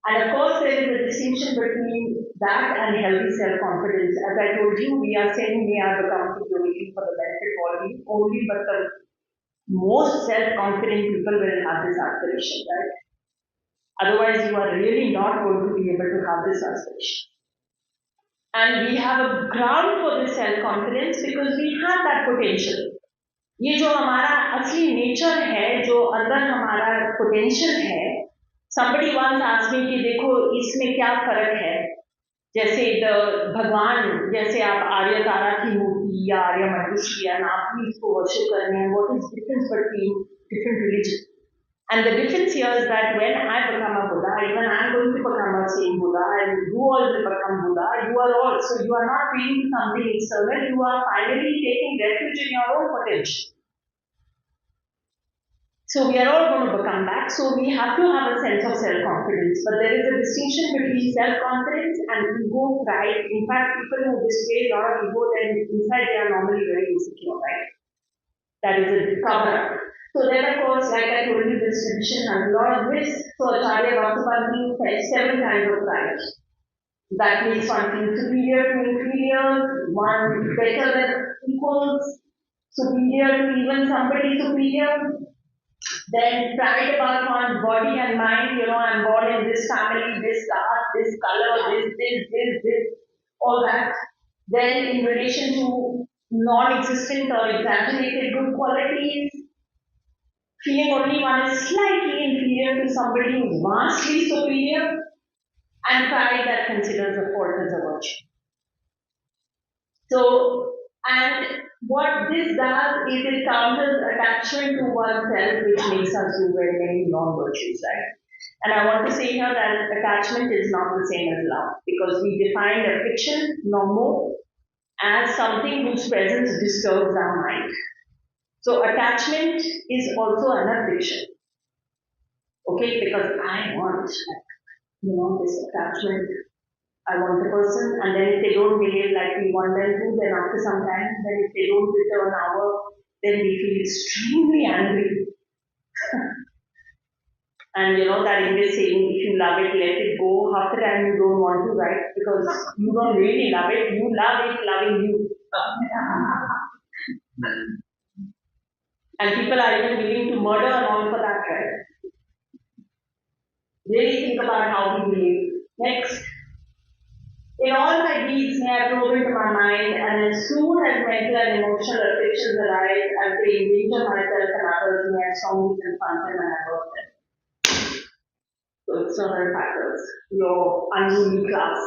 And of course, there is a distinction between that and healthy self-confidence. As I told you, we are saying we are becoming waiting for the benefit only, but the most self-confident people will have this aspiration, right? Otherwise, you are really not going to be able to have this aspiration. And we have a ground for this self-confidence because we have that potential. ये जो हमारा असली nature है, जो अंदर हमारा potential है, somebody once asked me कि देखो इसमें क्या फर्क है, जैसे भगवान, जैसे आप आर्य तारा की मूर्ति या आर्य मंडुषी या आप भी इसको वर्शिप करने हैं, what is difference between different religions? And the difference here is that when I become a Buddha, even I am going to become a same Buddha, and you all will become Buddha, you are all. So you are not being something external, you are finally taking refuge in your own potential. So we are all going to become back, so we have to have a sense of self-confidence. But there is a distinction between self-confidence and ego, pride. In fact, people who display a lot of ego, then inside they are normally very insecure, right? That is a cover. So then, of course, like I told you, this tradition has a lot of risks. So Acharya Vasubandhu said 7 kinds of pride. That means one feels superior to inferior, one better than equals, superior to even somebody superior. Then pride about one's body and mind, I'm born in this family, this caste, this color, this, all that. Then in relation to non-existent or exaggerated good qualities, feeling only one is slightly inferior to somebody who is vastly superior, and pride that considers a fault as a virtue. So, and what this does is it counters attachment to oneself, which makes us do very many non-virtues, right? And I want to say here that attachment is not the same as love, because we define affection no more as something whose presence disturbs our mind. So attachment is also an addiction. Okay, because I want, this attachment. I want the person, and then if they don't behave like we want them to, then after some time, then if they don't return then we feel extremely angry. And that English saying, if you love it, let it go. Half the time you don't want to, right? Because you don't really love it. You love it loving you. And people are even willing to murder and all for that, right? Really think about how we behave. Next. In all my deeds may I probe into my mind, and as soon as mental and emotional afflictions arise, I pray endanger myself and others, may I strongly confront them and avert them. So external factors, your unruly class,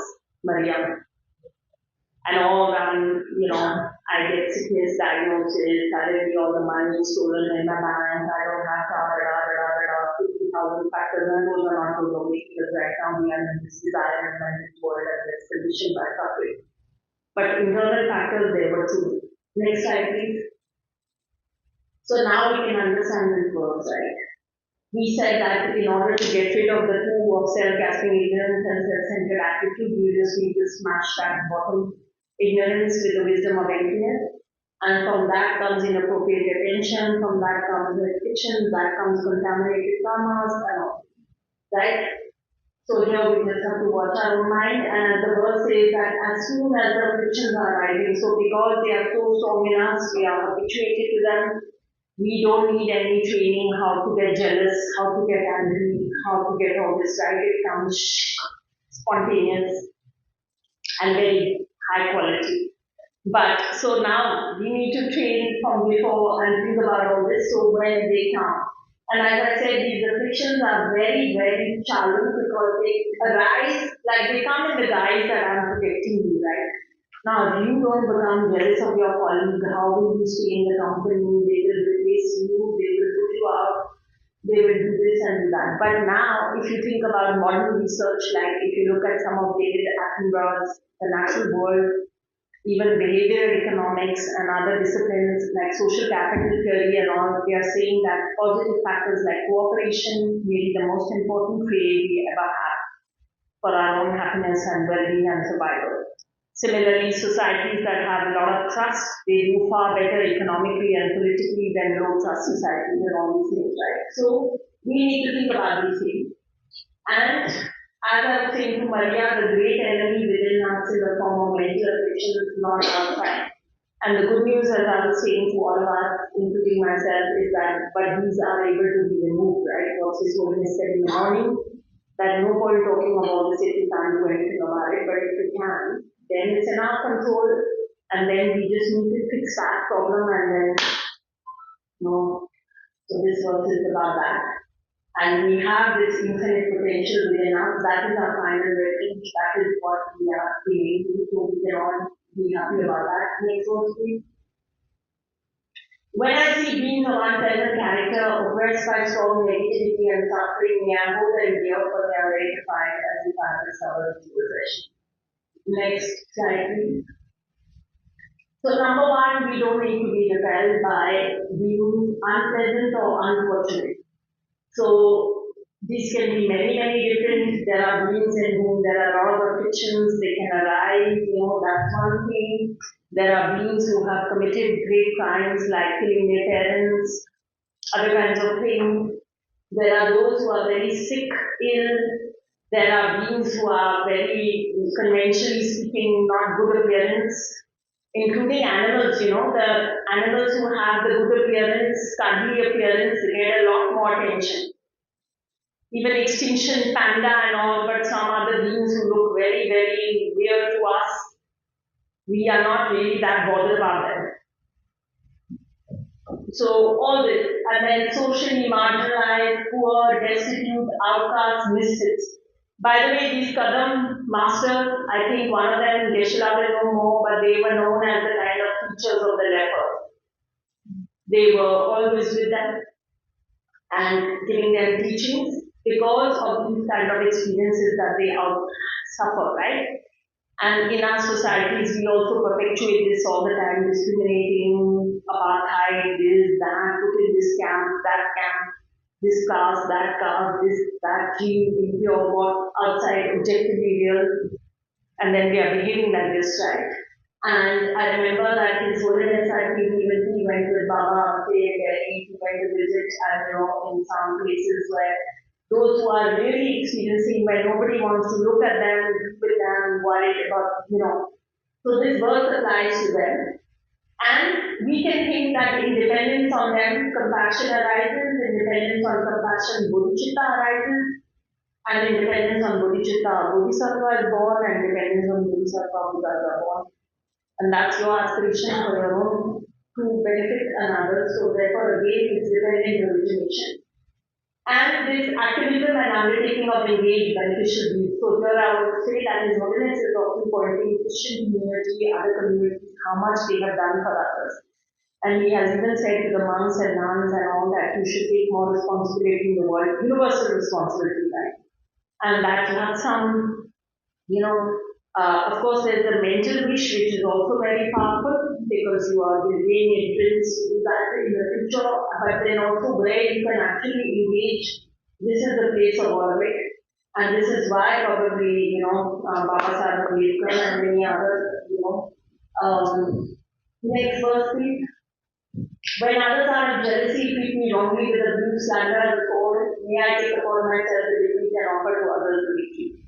Maria, and all around, I get sickness diagnosis, suddenly all the money stolen in my bank, I don't have 50,000 factors, and those are not good only because right now we are in this desire and this world and this condition by suffering. But internal factors, they were too. Next slide, please. So now we can understand this works, right? We said that in order to get rid of the two of self-casting ignorance and self-centered attitude, you just need to smash that bottom ignorance with the wisdom of emptiness. And from that comes inappropriate attention, from that comes affliction, that comes contaminated karmas, and all. Right? So here we just have to watch our own mind, and the verse says that as soon as the afflictions are rising, so because they are so strong in us, we are habituated to them. We don't need any training how to get jealous, how to get angry, how to get all this, right? It comes spontaneous and very high quality. But so now we need to train from before and think about all this so when they come. And as I said, these afflictions are very, very challenging because they arise, like they come in the guise that I'm protecting you, right? Now, if you don't become jealous of your colleague, how will you stay in the company? They will replace you, they will put you out, they will do this and do that. But now, if you think about modern research, like if you look at some of David Attenborough's The Natural World, even behavioral economics and other disciplines like social capital theory and all, they are saying that positive factors like cooperation may be the most important trait we ever have for our own happiness and well-being and survival. Similarly, societies that have a lot of trust, they do far better economically and politically than low trust societies and all these things, right? So we need to think about these things. And as I was saying to Maria, the great enemy within us in the form of mental affliction is not outside. And the good news, as I was saying to all of us, including myself, is that but these are able to be removed, right? What His Holiness said in the morning, that no point talking about this if you can't do anything about it, but if you can, then it's in our control, and then we just need to fix that problem, and then, so this verse is about that. And we have this infinite potential within us. That is our final refuge. That is what we are creating, so we can all be happy about that. Next verse, please. When I see beings of unpleasant character, oppressed by strong negativity and suffering, may I hope and endure, for they are rectified as we find the sour of possession. Next slide, please. So number one, we don't need to be repelled by beings unpleasant or unfortunate. So these can be many, many different. There are beings in whom there are a lot of afflictions, they can arise, that's one thing. There are beings who have committed great crimes like killing their parents, other kinds of things. There are those who are very sick, ill. There are beings who are very, conventionally speaking, not good appearance, including animals. The animals who have the good appearance, cuddly appearance, they get a lot more attention. Even extinction, panda and all, but some other beings who look very, very weird to us, we are not really that bothered about them. So all this, and then socially marginalized, poor, destitute, outcast, misfits. By the way, these Kadam masters, I think one of them, Geshe will know more, but they were known as the kind of teachers of the leper. They were always with them and giving them teachings because of these kind of experiences that they out suffer, right? And in our societies, we also perpetuate this all the time, discriminating, apartheid, this, that, put in this camp, this caste, that caste, this, that gene, impure, what, outside, objectively real, and then we are behaving like this, right? And I remember that His Holiness, I think even he went with Baba Delhi, he went to visit, and in some places where those who are really experiencing, where nobody wants to look at them, with them, worried about. So this verse applies to them. And we can think that independence on them, compassion arises, independence on compassion, bodhicitta arises, and independence on bodhicitta, bodhisattva is born, and dependence on bodhisattva, buddhas are born. And that's your aspiration for your own to benefit another. So therefore, again, it's dependent origination. And this activism and undertaking of engaged beneficial deeds. So here I would say that His Holiness is often pointing Christian community, other communities, how much they have done for others. And he has even said to the monks and nuns and all that you should take more responsibility in the world, universal responsibility, right? And that you have some, of course, there's the mental wish, which is also very powerful because you are gaining entrance to do that in the future, but then also where you can actually engage. This is the place of all of it. And this is why probably, Baba Sahib Ambedkar and many other, next verse, please. When others are of jealousy, treat me wrongly with abuse, slander, and sword, may I take upon myself the defeat and offer to others the victory.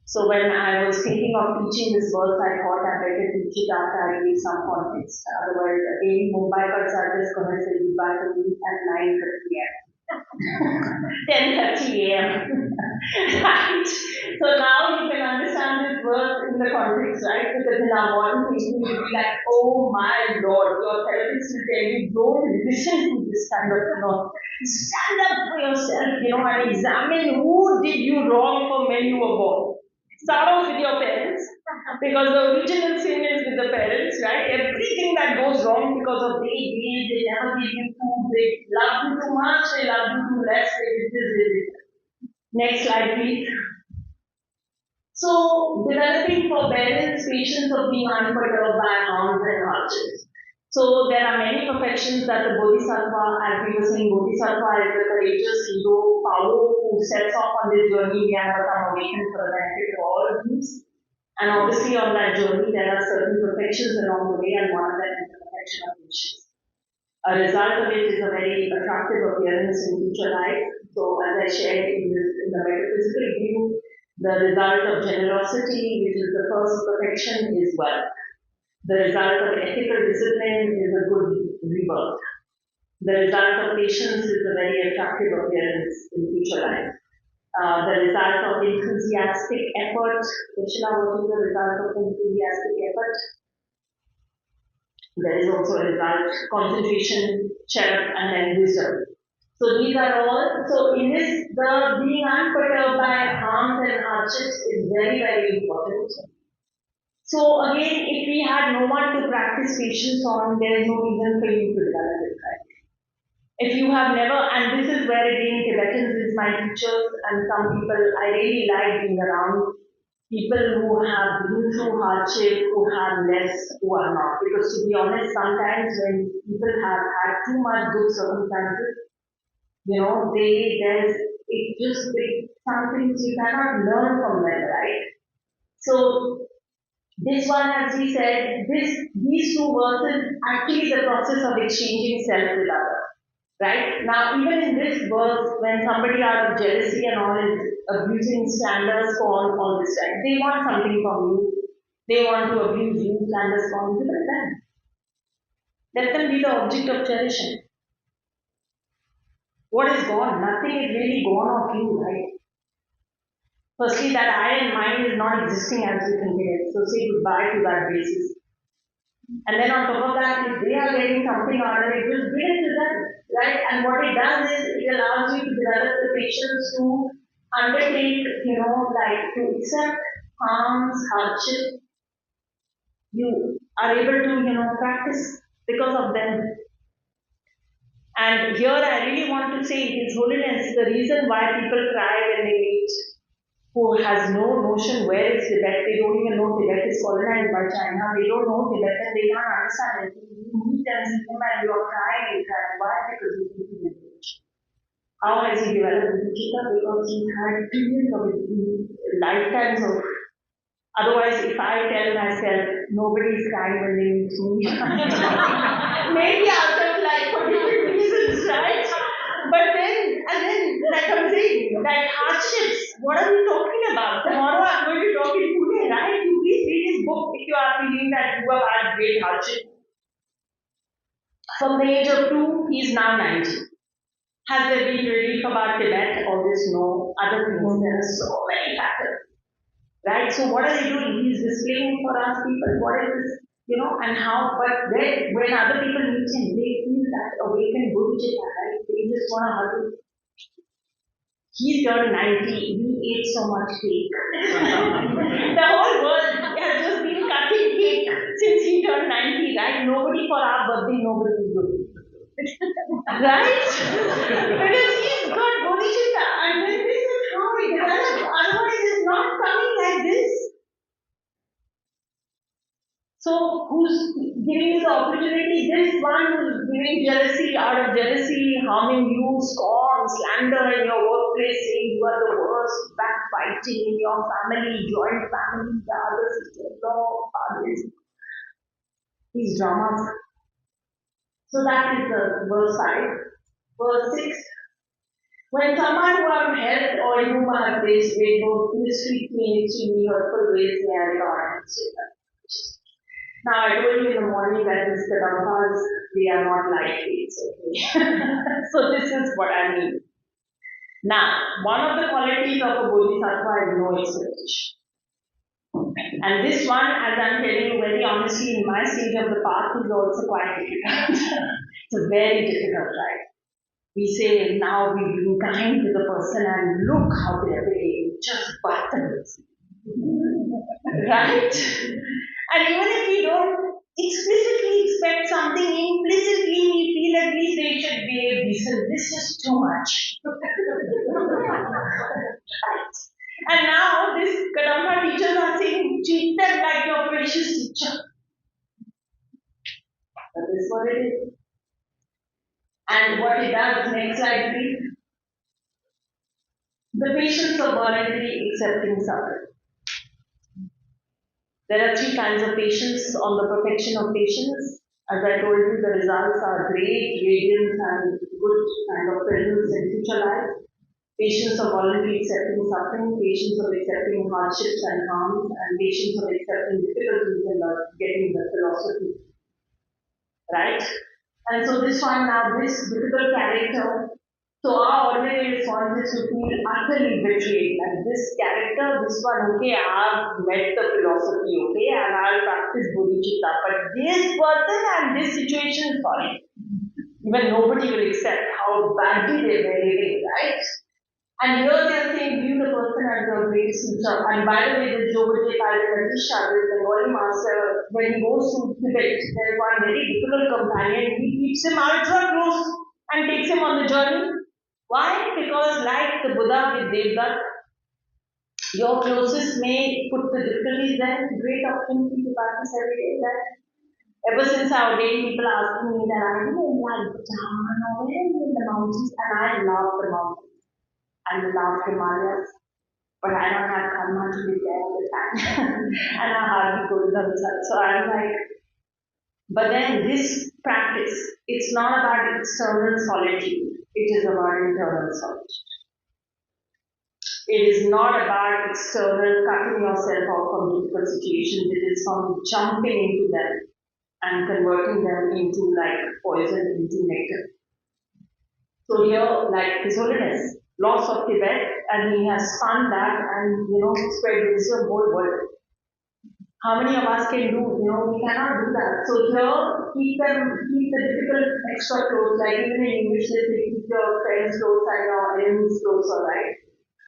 So when I was thinking of teaching this verse, I thought I better teach it after I gave some context. Otherwise, again, Mumbaikars are just going to say goodbye to me at 9:30 a.m. 10:30 a.m. Right? So now you can understand this verse in the context, right? Because in our modern thinking, you'll be like, oh my Lord, your therapist will tell you, don't listen to this kind of stand up for yourself, and examine who did you wrong from when you were born. Start off with your parents, because the original sin is with the parents, right? Everything that goes wrong because of they never gave you food, they love you too much, they love you too less, they did this, they did that. Next slide, please. So, developing forbearance, patience of being unperturbed by harms and hardships. So, there are many perfections that the Bodhisattva, as we were saying, Bodhisattva is the courageous hero, power who sets off on this journey. We have become awakened for the benefit of all of these. And obviously, on that journey, there are certain perfections along the way, and one of them is the perfection of patience. A result of it is a very attractive appearance in future life. So, as I shared in the metaphysical view, the result of generosity, which is the first perfection, is wealth. The result of ethical discipline is a good rebirth. The result of patience is a very attractive appearance in future life. The result of enthusiastic effort, Krishna, what is the result of enthusiastic effort? There is also a result, concentration, sharp, and then wisdom. So these are all, so in this, the being unperturbed by harms and hardships is very, very important. So again, if we had no one to practice patience on, there is no reason for you to develop it, right? If you have never, and this is where again Tibetans is my teachers, and some people, I really like being around people who have been through hardship, who have less, who are not. Because to be honest, sometimes when people have had too much good circumstances, some things you cannot learn from them, right? So This one, as we said, these two verses actually the process of exchanging self with other. Right? Now, even in this verse, when somebody out of jealousy and all is abusing, slander, scorn, all this, right? They want something from you. They want to abuse you, slander, scorn, give it them. Let them be the object of cherishing. What is gone? Nothing is really gone of you, right? Firstly, that I and mine is not existing as you think it is. So say goodbye to that basis. And then on top of that, if they are getting something out of it, just bring it to them, right? And what it does is it allows you to develop the patience to undertake, like to accept harms, hardship. You are able to, practice because of them. And here I really want to say His Holiness, the reason why people cry when they meet who has no notion where is Tibet, they don't even know Tibet is colonized by China, they don't know Tibet and they can't understand anything. You meet them and you are crying and crying. Why? Because you think he is rich. How has he developed Vichita? Because he had trillions of lifetimes of. Otherwise, if I tell myself nobody is crying when they meet me, maybe out of like for different reasons, right? But then, and then, like I'm saying, like hardships, what are we talking about? Tomorrow I'm going to talk in today, right? You please read his book if you are feeling that you have had great hardship. From the age of 2, he is now 90. Has there been relief about Tibet? All this, no. Other things, there are so many factors. Right? So what are they doing? He's displaying for us people what is this, and how, but when other people meet him, they feel that awakened bodhicitta, right? They just want to hug him. He turned 90, we ate so much cake. The whole world has just been cutting cake since he turned 90, right? Nobody for our birthday, nobody is good. Right? Because he's got bodhicitta, and then this is how he developed. Otherwise, it's not coming like this. So, who's giving you the opportunity? This one who's giving jealousy, out of jealousy, harming you, scorn, slander in your workplace, saying you are the worst, backbiting in your family, joint family, the other sister-in-law, fathers. These dramas. So that is the verse 5. Verse 6. When someone who have helped or whom I have placed great both mystery means to me hurtful ways they are regarded. Now I told you in the morning that these Kadampas, they are not lightweights, okay? So this is what I mean. Now, one of the qualities of a Bodhisattva is no expectation. And this one, as I'm telling you very honestly, in my stage of the path is also quite difficult. It's very difficult, right? We say now we be kind to the person and look how they are behaving, just buttons. Right? And even if we don't explicitly expect something, implicitly we feel at least they should behave decent. This is too much. Right? And now this Kadampa teachers are saying, treat them like your precious teacher. That is what it is. And what it does, next slide please. The patience of voluntarily accepting suffering. There are 3 kinds of patience on the perfection of patience. As I told you, the results are great, radiant and good kind of presence in future life. Patience of voluntarily accepting suffering, patience of accepting hardships and harms, and patience of accepting difficulties in getting the philosophy. Right? And so this one now, this difficult character, so our ordinary response is to feel utterly betrayed. Like this character, this one, okay, I've met the philosophy, okay, and I'll practice bodhicitta, but this person and this situation, sorry, even nobody will accept how badly they're behaving, right? And here they're saying, view the person as your greatest teacher. And by the way, this Jogaji Kalinatisha, this Bengali master, when he goes to Tibet, there's one very difficult companion. He keeps him ultra close and takes him on the journey. Why? Because like the Buddha with Devdutt, your closest may put the difficulties there. Great opportunity to practice every day. That ever since I ordained, people asking me that I don't like Bhutan, in the mountains, and I love the mountains. I love Himalayas, but I don't have karma to be there all the time. and I hardly go to Dhamsal. So I'm like, but then this practice, it's not about external solitude, it is about internal solitude. It is not about external cutting yourself off from difficult situations, it is from jumping into them and converting them into like poison, into nectar. So here, like His Holiness, lots of Tibet, and he has spun that and spread wisdom whole world. How many of us can do? We cannot do that. So here, keep the difficult extra clothes, like even in English, they say keep your friends clothes and your enemies clothes, alright?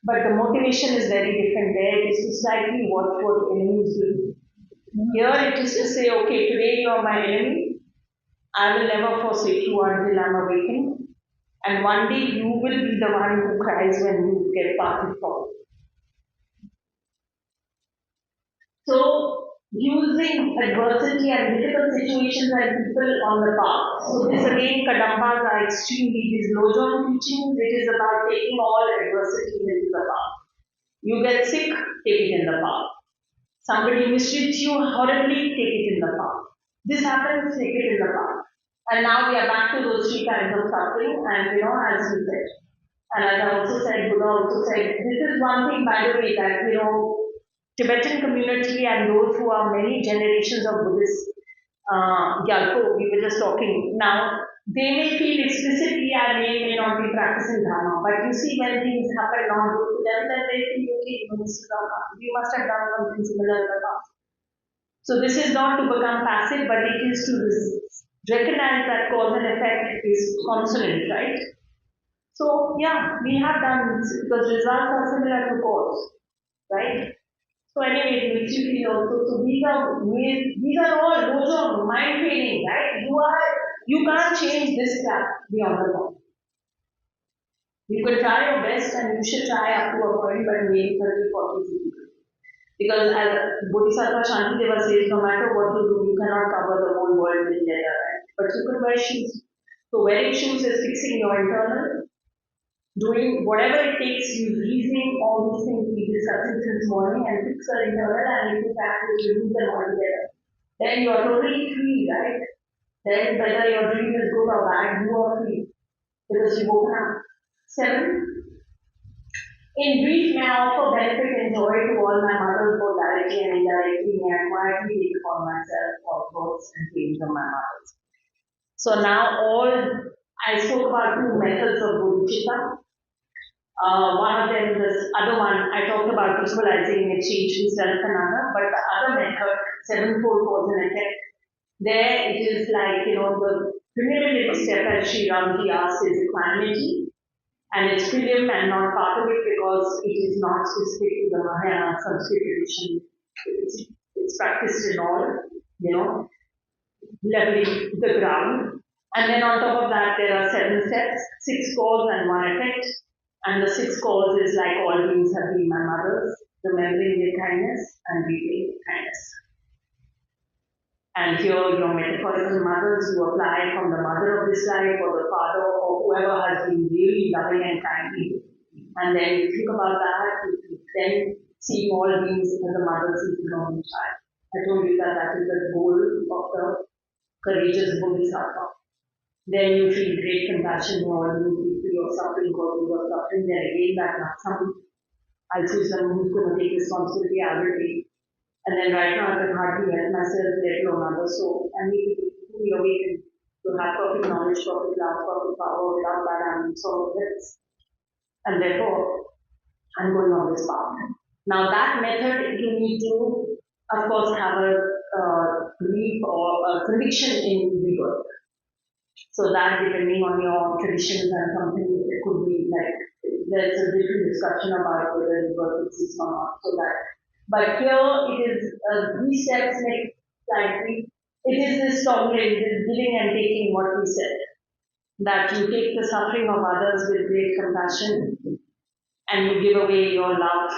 But the motivation is very different there. It is to slightly watch what enemies do. Here it is to say, okay, today you are my enemy. I will never forsake you until I'm awakened. And one day you will be the one who cries when you get parted from. So, using adversity and difficult situations and people on the path. So, this again, Kadampas are extremely, these Lojong teachings, it is about taking all adversity into the path. You get sick, take it in the path. Somebody mistreats you horribly, take it in the path. This happens, take it in the path. And now we are back to those three kinds of suffering, and as we said. And as I also said, Buddha also said, this is one thing, by the way, that, Tibetan community and those who are many generations of Buddhists, Gyalpo, we were just talking, now they may feel explicitly I may not be practicing Dharma, but you see when things happen not good to them, then they think, okay, you must have done something similar in the past. So this is not to become passive, but it is to recognize that cause and effect is consonant, right? So yeah, we have done this because results are similar to cause, right? So anyway, it makes you feel also. So these are all Lojong mind training, right? You can't change this crap beyond the point. You can try your best and you should try up to a point, but maybe 30, 40 people. Because as Bodhisattva Shantideva says, no matter what you do, you cannot cover the whole world with leather, right? But you can wear shoes. So wearing shoes is fixing your internal, doing whatever it takes, you reasoning all these things we discussed since morning and fix the internal, and if you can, you remove them all together. Then you are totally free, right? Then whether your dream is good or bad, you are free. Because you woke up. 7. In brief, may I offer benefit and joy to all my mothers, both directly and indirectly, may I quietly take upon myself all thoughts and pains of my mothers. So now I spoke about 2 methods of bodhicitta. One of them, this other one, I talked about visualizing and changing self another, but the other method, 7-fold cause and effect, there it is like, the preliminary step, as Sri Ramji asked, is equanimity. And it's prelim and not part of it because it is not specific to the Mahayana Sanskrit tradition. It's practiced in all, leveling the ground. And then on top of that, there are 7 steps, 6 cause and 1 effect. And the 6 cause is like all beings have been my mothers, remembering their kindness and repaying kindness. And here, your metaphorical mothers, you apply from the mother of this life or the father or whoever has been really loving and kind to you. And then you think about that, you then see all beings as the mothers of your own child. I told you that is the goal of the courageous Bodhisattva. Then you feel great compassion for all beings, you feel suffering, cause of suffering. Then again, that I'll choose someone who's going to take responsibility, I will take. And then right now I can hardly help myself, let alone others. So I need to be awakened to have perfect knowledge, perfect love, perfect power. Without that, I'm so helpless. And therefore, I'm going on this path. Now that method, you need to, of course, have a belief or a conviction in rebirth. So that depending on your traditions and something, it could be like, there's a different discussion about whether rebirth exists or not. So that. But here it is 3 steps like it is this tolerance, this giving and taking what we said. That you take the suffering of others with great compassion and you give away your love,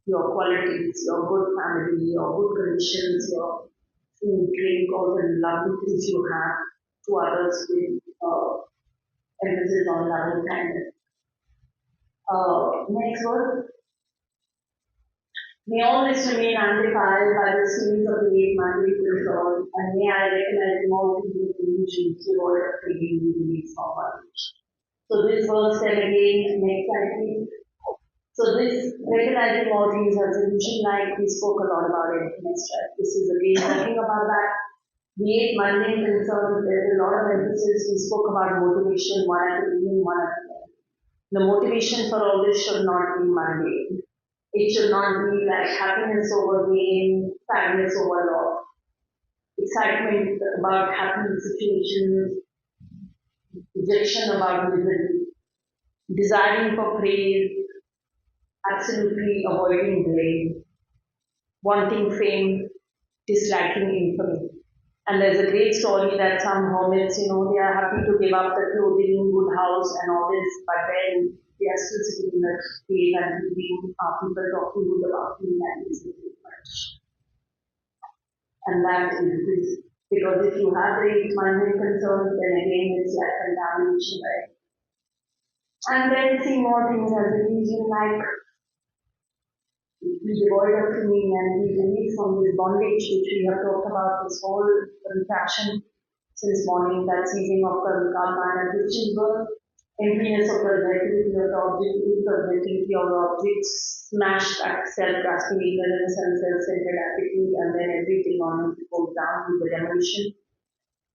your qualities, your good family, your good conditions, your food, drink, all the lovely things you have to others with emphasis on love and kindness. Next word. May all this remain undefiled by the series of the eight mandate resolved, and may I recognize more people in the world of freedom we release from bondage. So this verse then again, next I think. So this recognizing all things as illusion, like we spoke a lot about emptiness, right? This is again talking about that. The eight mundane concerns, there's a lot of emphasis. We spoke about motivation, one at the beginning, one at the end. The motivation for all this should not be mundane. It should not be like happiness over gain, sadness over loss, excitement about happy situations, rejection about misery, desiring for praise, absolutely avoiding blame, wanting fame, disliking infamy. And there's a great story that some hermits, they are happy to give up the clothing, good house, and all this, but then they are still sitting in the cave and reading people talking good about me and this is too much. And that is this. Because if you have great mundane concerns, then again it's like contamination, right? And then see more things as a reason like be devoid of meaning and be released from this bondage which we have talked about, this whole contraction since morning, that seizing of Thangpa and addiction birth, emptiness of the relativity of the object, infertility of the objects, smashed at self-grasping ignorance and self-centered attitude, and then everything on it goes down with the demolition,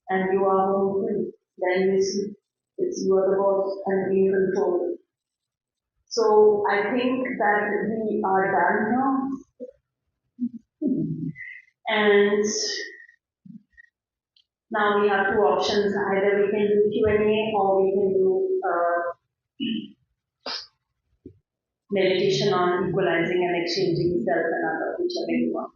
and you are home free. Then you see it's you are the boss and in control. So I think that we are done now. And now we have two options. Either we can do Q&A or we can do meditation on equalizing and exchanging self and other, whichever you want.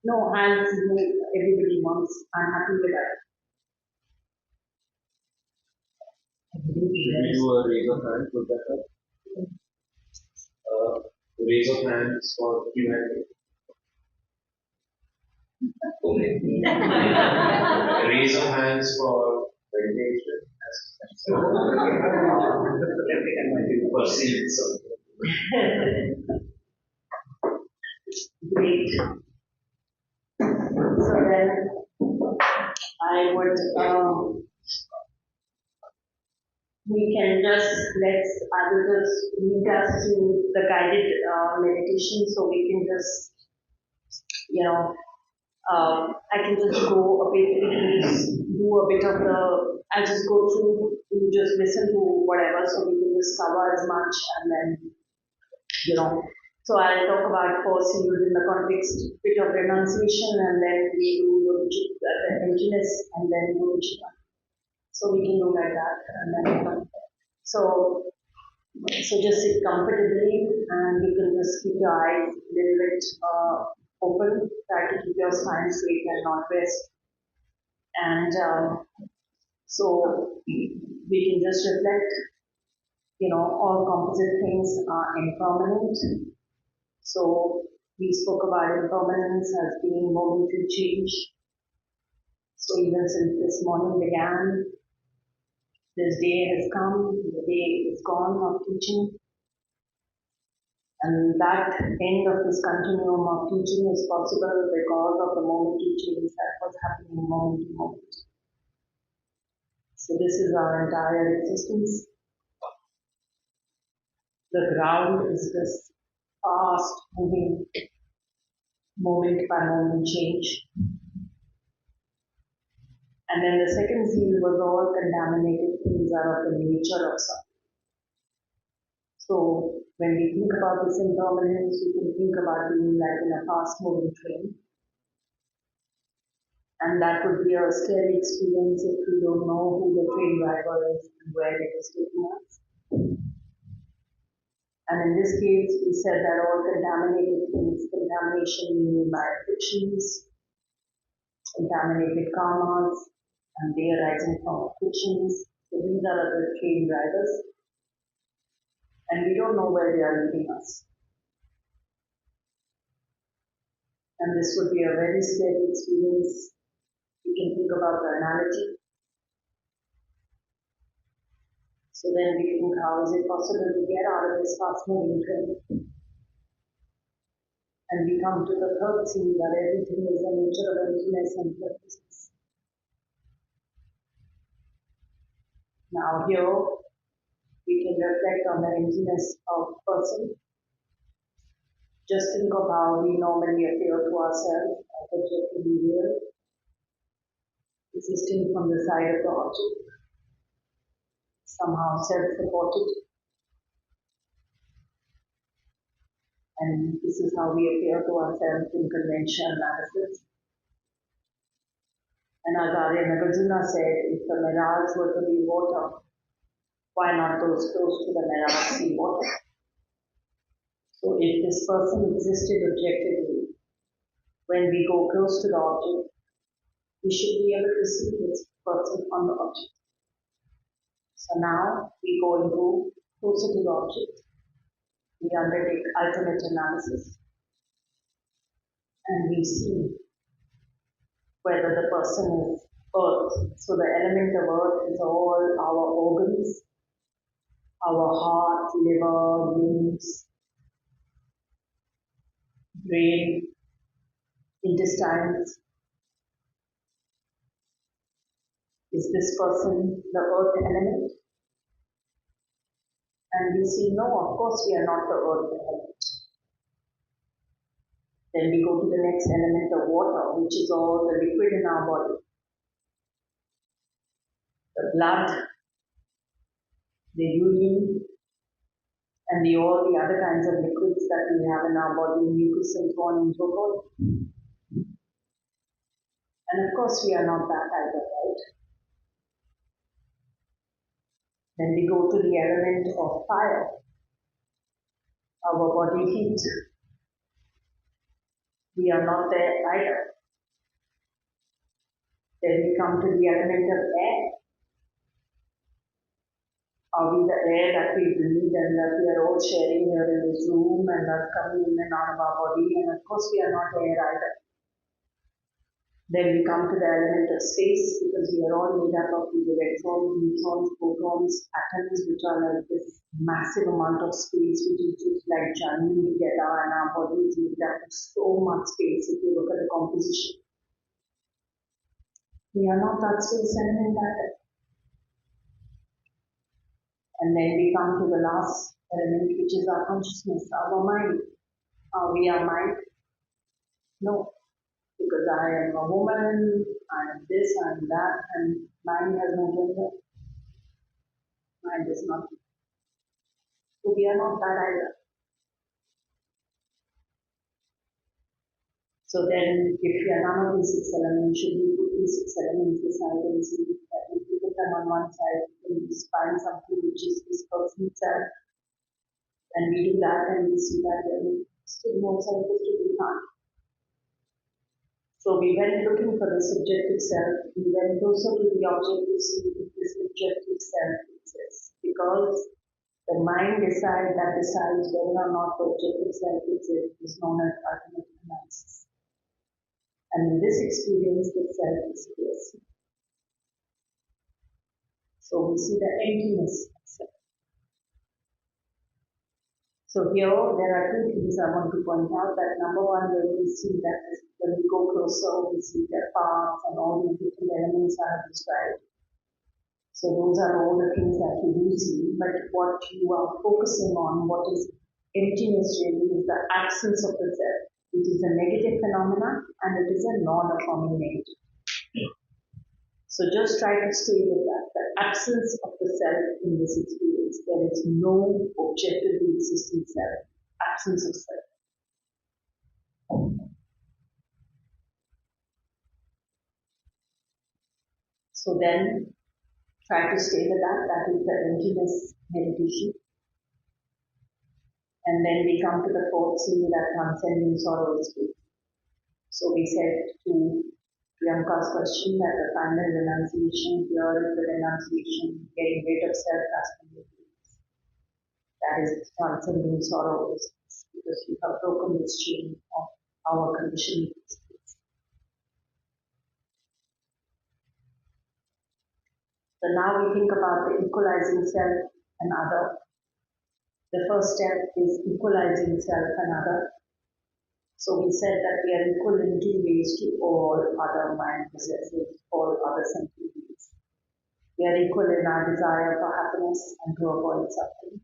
No, as everybody wants. I'm happy with that. Should we do a raise of hands? Would that help? Raise of hands for Q&A. Raise of hands for meditation. Perceive something. Great. So then I would, we can just, I will just lead us to the guided meditation so we can just, I can just go a bit, do a bit of the, I'll just go through, you just listen to whatever so we can just cover as much and then, so I'll talk about four seals in the context bit of renunciation and then we do the emptiness and then bodhicitta. So we can do like that and then so just sit comfortably and you can just keep your eyes a little bit open, try to keep your spine straight and not rest. And so we can just reflect, all composite things are impermanent. So we spoke about impermanence as being momentary change. So even since this morning began, this day has come, the day is gone of teaching. And that end of this continuum of teaching is possible because of the momentary change that was happening moment to moment. So this is our entire existence. The ground is this fast moving moment by moment change. And then the second seal was all contaminated things are of the nature of something. So when we think about this impermanence, we can think about being like in a fast moving train. And that would be a scary experience if we don't know who the train driver is and where it is taking us. And in this case, we said that all contaminated things, contamination meaning by fictions, contaminated karmas, and they arising from fictions. So these are the train drivers. And we don't know where they are leading us. And this would be a very scary experience. You can think about the analogy. So then we think, how is it possible to get out of this fast-moving train? And we come to the third scene that everything is the nature of emptiness and purposes. Now here, we can reflect on the emptiness of person. Just think of how we normally appear to ourselves as objectively real, existing from the side of the object, somehow self-supported. And this is how we appear to ourselves in conventional analysis. And as Arya Nagarjuna said, if the mirage were to be water, why not those close to the mirage see water? So if this person existed objectively, when we go close to the object, we should be able to see this person on the object. So now we go and go closer to the object. We undertake ultimate analysis. And we see whether the person is earth. So the element of earth is all our organs, our heart, liver, limbs, brain, intestines. Is this person the earth element? And we see, no, of course we are not the earth element. Then we go to the next element of water, which is all the liquid in our body. The blood, the urine, and all the other kinds of liquids that we have in our body, mucus and so on and so forth. And of course we are not that either, right? Then we go to the element of fire, our body heat. We are not there either. Then we come to the element of air. Are we the air that we breathe and that we are all sharing here in this room and that's coming in and out of our body? And of course we are not air either. Then we come to the element of space, because we are all made up of these electrons, neutrons, protons, atoms, which are like this massive amount of space which is just like joining together, and our body is made up of so much space if you look at the composition. We are not that space element either. And then we come to the last element, which is our consciousness, our mind. Are we our mind? No. Because I am a woman, I am this, I am that, and mind has no gender. Mind is not. So we are not that either. So then, if we are none of these six elements, should we put these six elements aside and see that if we put them on one side, we can find something which is this person's self, and we do that and we see that then still more self is to be found. So we went looking for the subjective self, we went closer to the object to see if this subjective self exists. Because the mind decides whether or not the objective self exists is known as ultimate analysis. And in this experience, the self is piercing. So we see the emptiness of self. So here there are two things I want to point out. That number one, when we see that when we go closer, we see the parts and all these different elements are described. So those are all the things that you do see. But what you are focusing on, what is emptiness really, is the absence of the self. It is a negative phenomenon and it is a non-affirming negative. So just try to stay with that, the absence of the self in this experience. There is no objectively existing self, absence of self. So then, try to stay with that. That is the emptiness meditation. And then we come to the fourth scene, that transcending sorrow is grief. So we said to Priyanka's question that the final renunciation here is the renunciation, getting rid of self-grasping. That is transcending sorrow, because we have broken this chain of our conditioning. So now we think about the equalizing self. and other. The first step is equalizing self and other. So we said that we are equal in two ways to all other mind possessors, all other sentient beings. We are equal in our desire for happiness and to avoid suffering.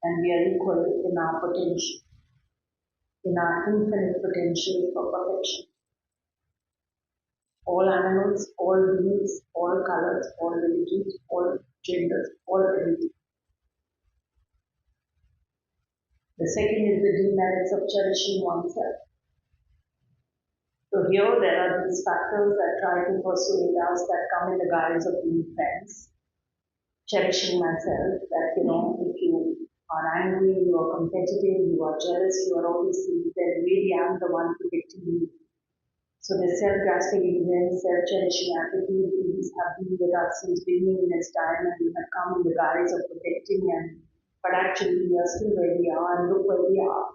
And we are equal in our potential, in our infinite potential for perfection. All animals, all beings, all colors, all religions, all genders, all everything. The second is the demerits of cherishing oneself. So here there are these factors that try to persuade us that come in the guise of being friends. Cherishing myself, that if you are angry, you are competitive, you are jealous, you are all these things, then really I'm the one protecting you. So the self-grasping ignorance, self-cherishing attitude, these have been with us since beginning in its time and have come in the guise of protecting but actually we are still where we are and look where we are.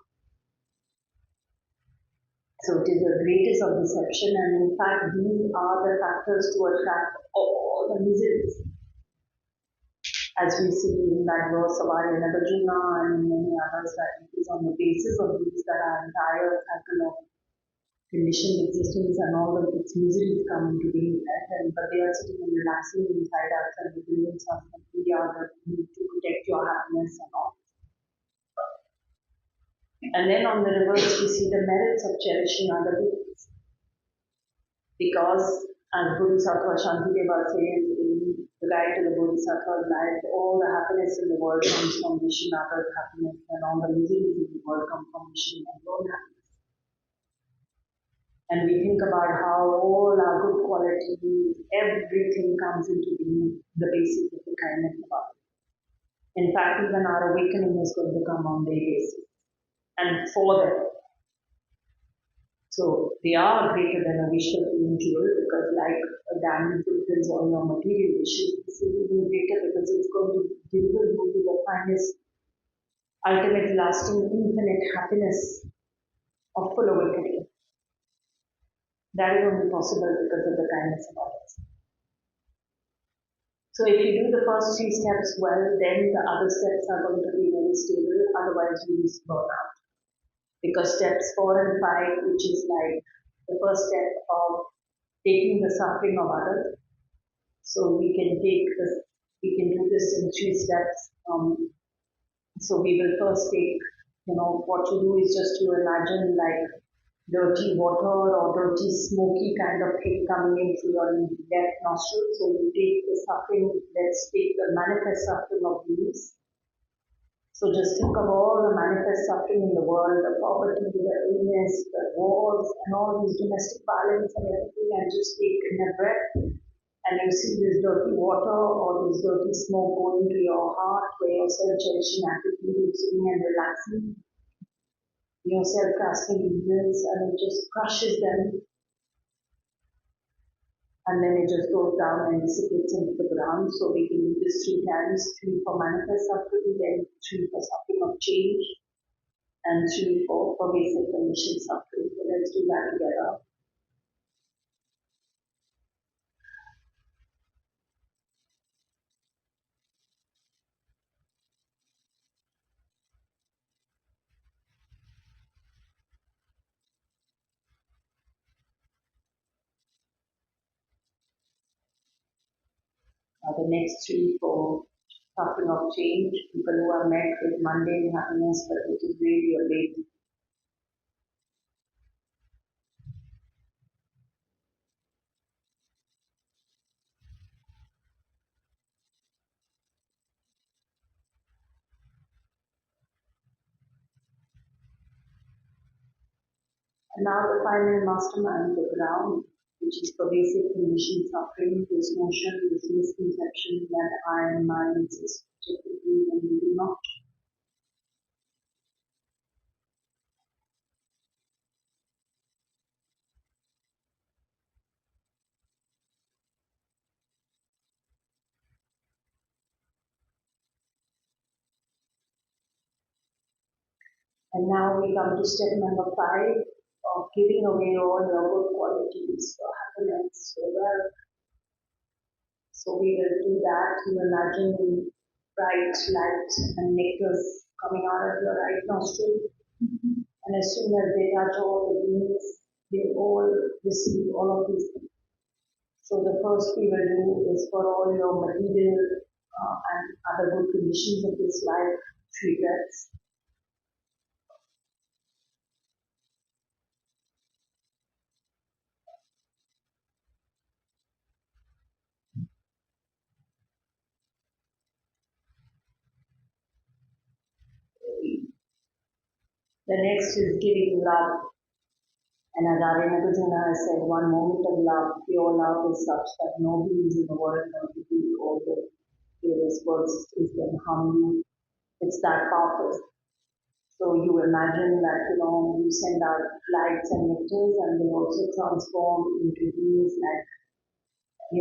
So it is the greatest of deception, and in fact these are the factors to attract all the miseries. As we see in that verse of Arya Nagarjuna and many others, that it is on the basis of these that our entire cycle of conditioned existence and all of its miseries come into being, right? But they are sitting and relaxing inside us and revealing us that we are the need to protect your happiness and all. And then on the reverse, we see the merits of cherishing other beings. Because, as Bodhisattva Shantideva says in the guide to the Bodhisattva's life, all the happiness in the world comes from wishing others happiness, and all the miseries in the world come from wishing our own happiness. And we think about how all our good qualities, everything comes into being the basis of the kindness of others. In fact, even our awakening is going to come on their basis. And for them. So they are greater than a wish of being jewel, because like a diamond fulfills all your material wishes, this is even greater because it's going to deliver you to the finest, ultimate, lasting, infinite happiness of full awakening. That is only possible because of the kindness of others. So if you do the first three steps well, then the other steps are going to be very stable, otherwise you will burn out. Because steps 4 and 5, which is like the first step of taking the suffering of others. So we can do this in 3 steps. So we will first take, what you do is just to imagine like dirty water or dirty smoky kind of thing coming in through your left nostril. So you take the suffering, let's take the manifest suffering of these. So just think of all the manifest suffering in the world, the poverty, the illness, the wars, and all these domestic violence and everything, and just take in a breath, and you see this dirty water or this dirty smoke going to your heart, where your self-cherishing attitude is sitting and relaxing, your self-grasping ignorance, and it just crushes them. And then it just goes down and dissipates into the ground. So we can do this 3 times, 3 for manifest suffering, then 3 for suffering of change, and 3 for pervasive conditioned suffering. So let's do that together. The next 3 for suffering of change, people who are met with mundane happiness, but which is really a big. And now the final mastermind, the ground, which is pervasive conditioned suffering, this notion, this misconception that I and mine exist objectively when we do not. And now we come to step number 5 of giving away all your good qualities for happiness, for wealth. So we will do that. You imagine bright light and nectars coming out of your right nostril. And as soon as they touch all the beings, they all receive all of these things. So the first we will do is for all your material and other good conditions of this life, 3 breaths. The next is giving love. And as Aryanagajuna has said, one moment of love, pure love is such that no beings in the world can defeat all the various world systems can harm you. It's that powerful. So you imagine that, you send out lights and nectars and they also transform into beings like, the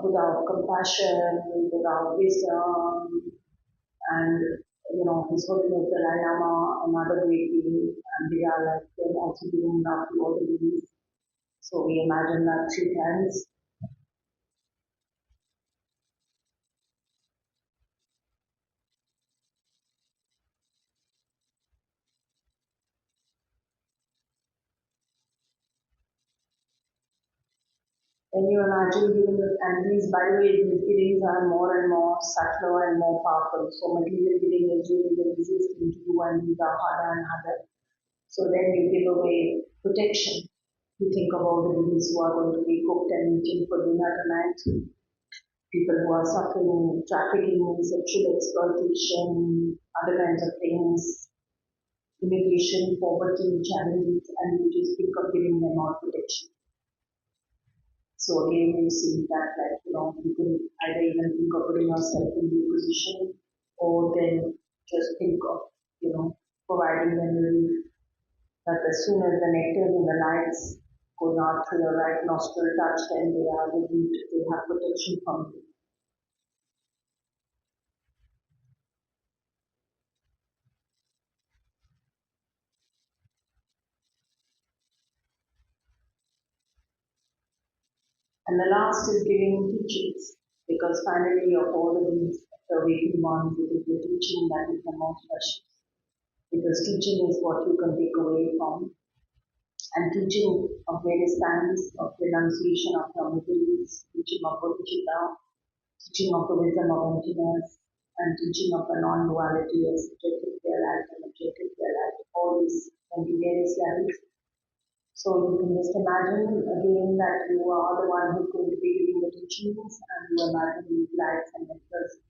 Buddha of compassion, Buddha of wisdom, and His Holiness the Dalai Lama, another great being, and they are like them also giving love to all the beings. So we imagine that 3 times. Then you imagine giving it, and these, by the way, these givings are more and more subtler and more powerful. So material giving is really the easiest thing to do, and these are harder and harder. So then you give away protection. You think about the beings who are going to be cooked and eaten for dinner tonight, people who are suffering trafficking, sexual exploitation, other kinds of things, immigration, poverty, challenges, and you just think of giving them all protection. So again, you see that, like, you can either even think of putting yourself in the position, or then just think of, providing them relief. That as soon as the nectars and the lights go out through your right nostril touch them, they are relieved, they have protection from you. And the last is giving teachings, because finally of all the beings, the awakened ones, it is the teaching that is the most precious. Because teaching is what you can take away from, and teaching of various kinds of renunciation of your miseries, teaching of bodhicitta, teaching of the wisdom of emptiness, and teaching of the non-duality of subjective reality and objective reality, all these can be various levels. So you can just imagine again that you are the one who's going to be giving the teachings, and you imagine these lights and nectars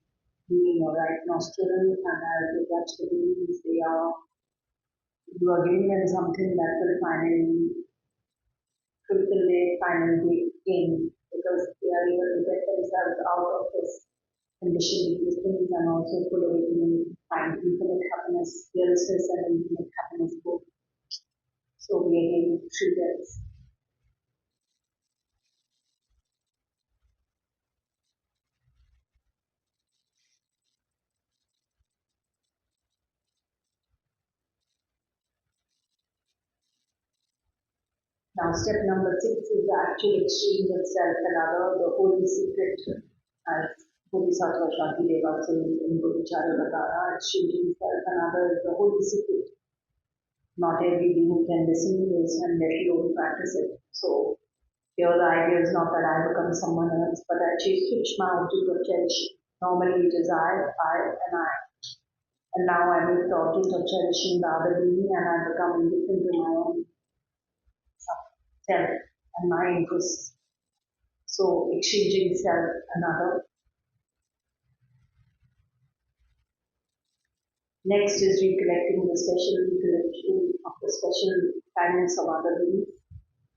being your right nostril, and as they touch the beings, you are giving them something that will finally fulfill their final aim, because they are able to get themselves out of this conditioned existence and also full awakening, find infinite happiness, fearlessness, and infinite happiness both. So we are getting 3 breaths. Now, step number 6 is the actual exchange of self and other, the holy secret, as Bodhisattva Shantideva says in Bodhicharya Vatara, exchanging self and other is the holy secret. Not every being can listen to this and let alone practice it. So, here the idea is not that I become someone else, but I switch my object of cherishing. Normally it is I, and I. And now I make the object of cherishing the other being, and I become indifferent to my own self and my interests. So exchanging self and other. Next is recollecting the special recollection of the special kindness of other beings.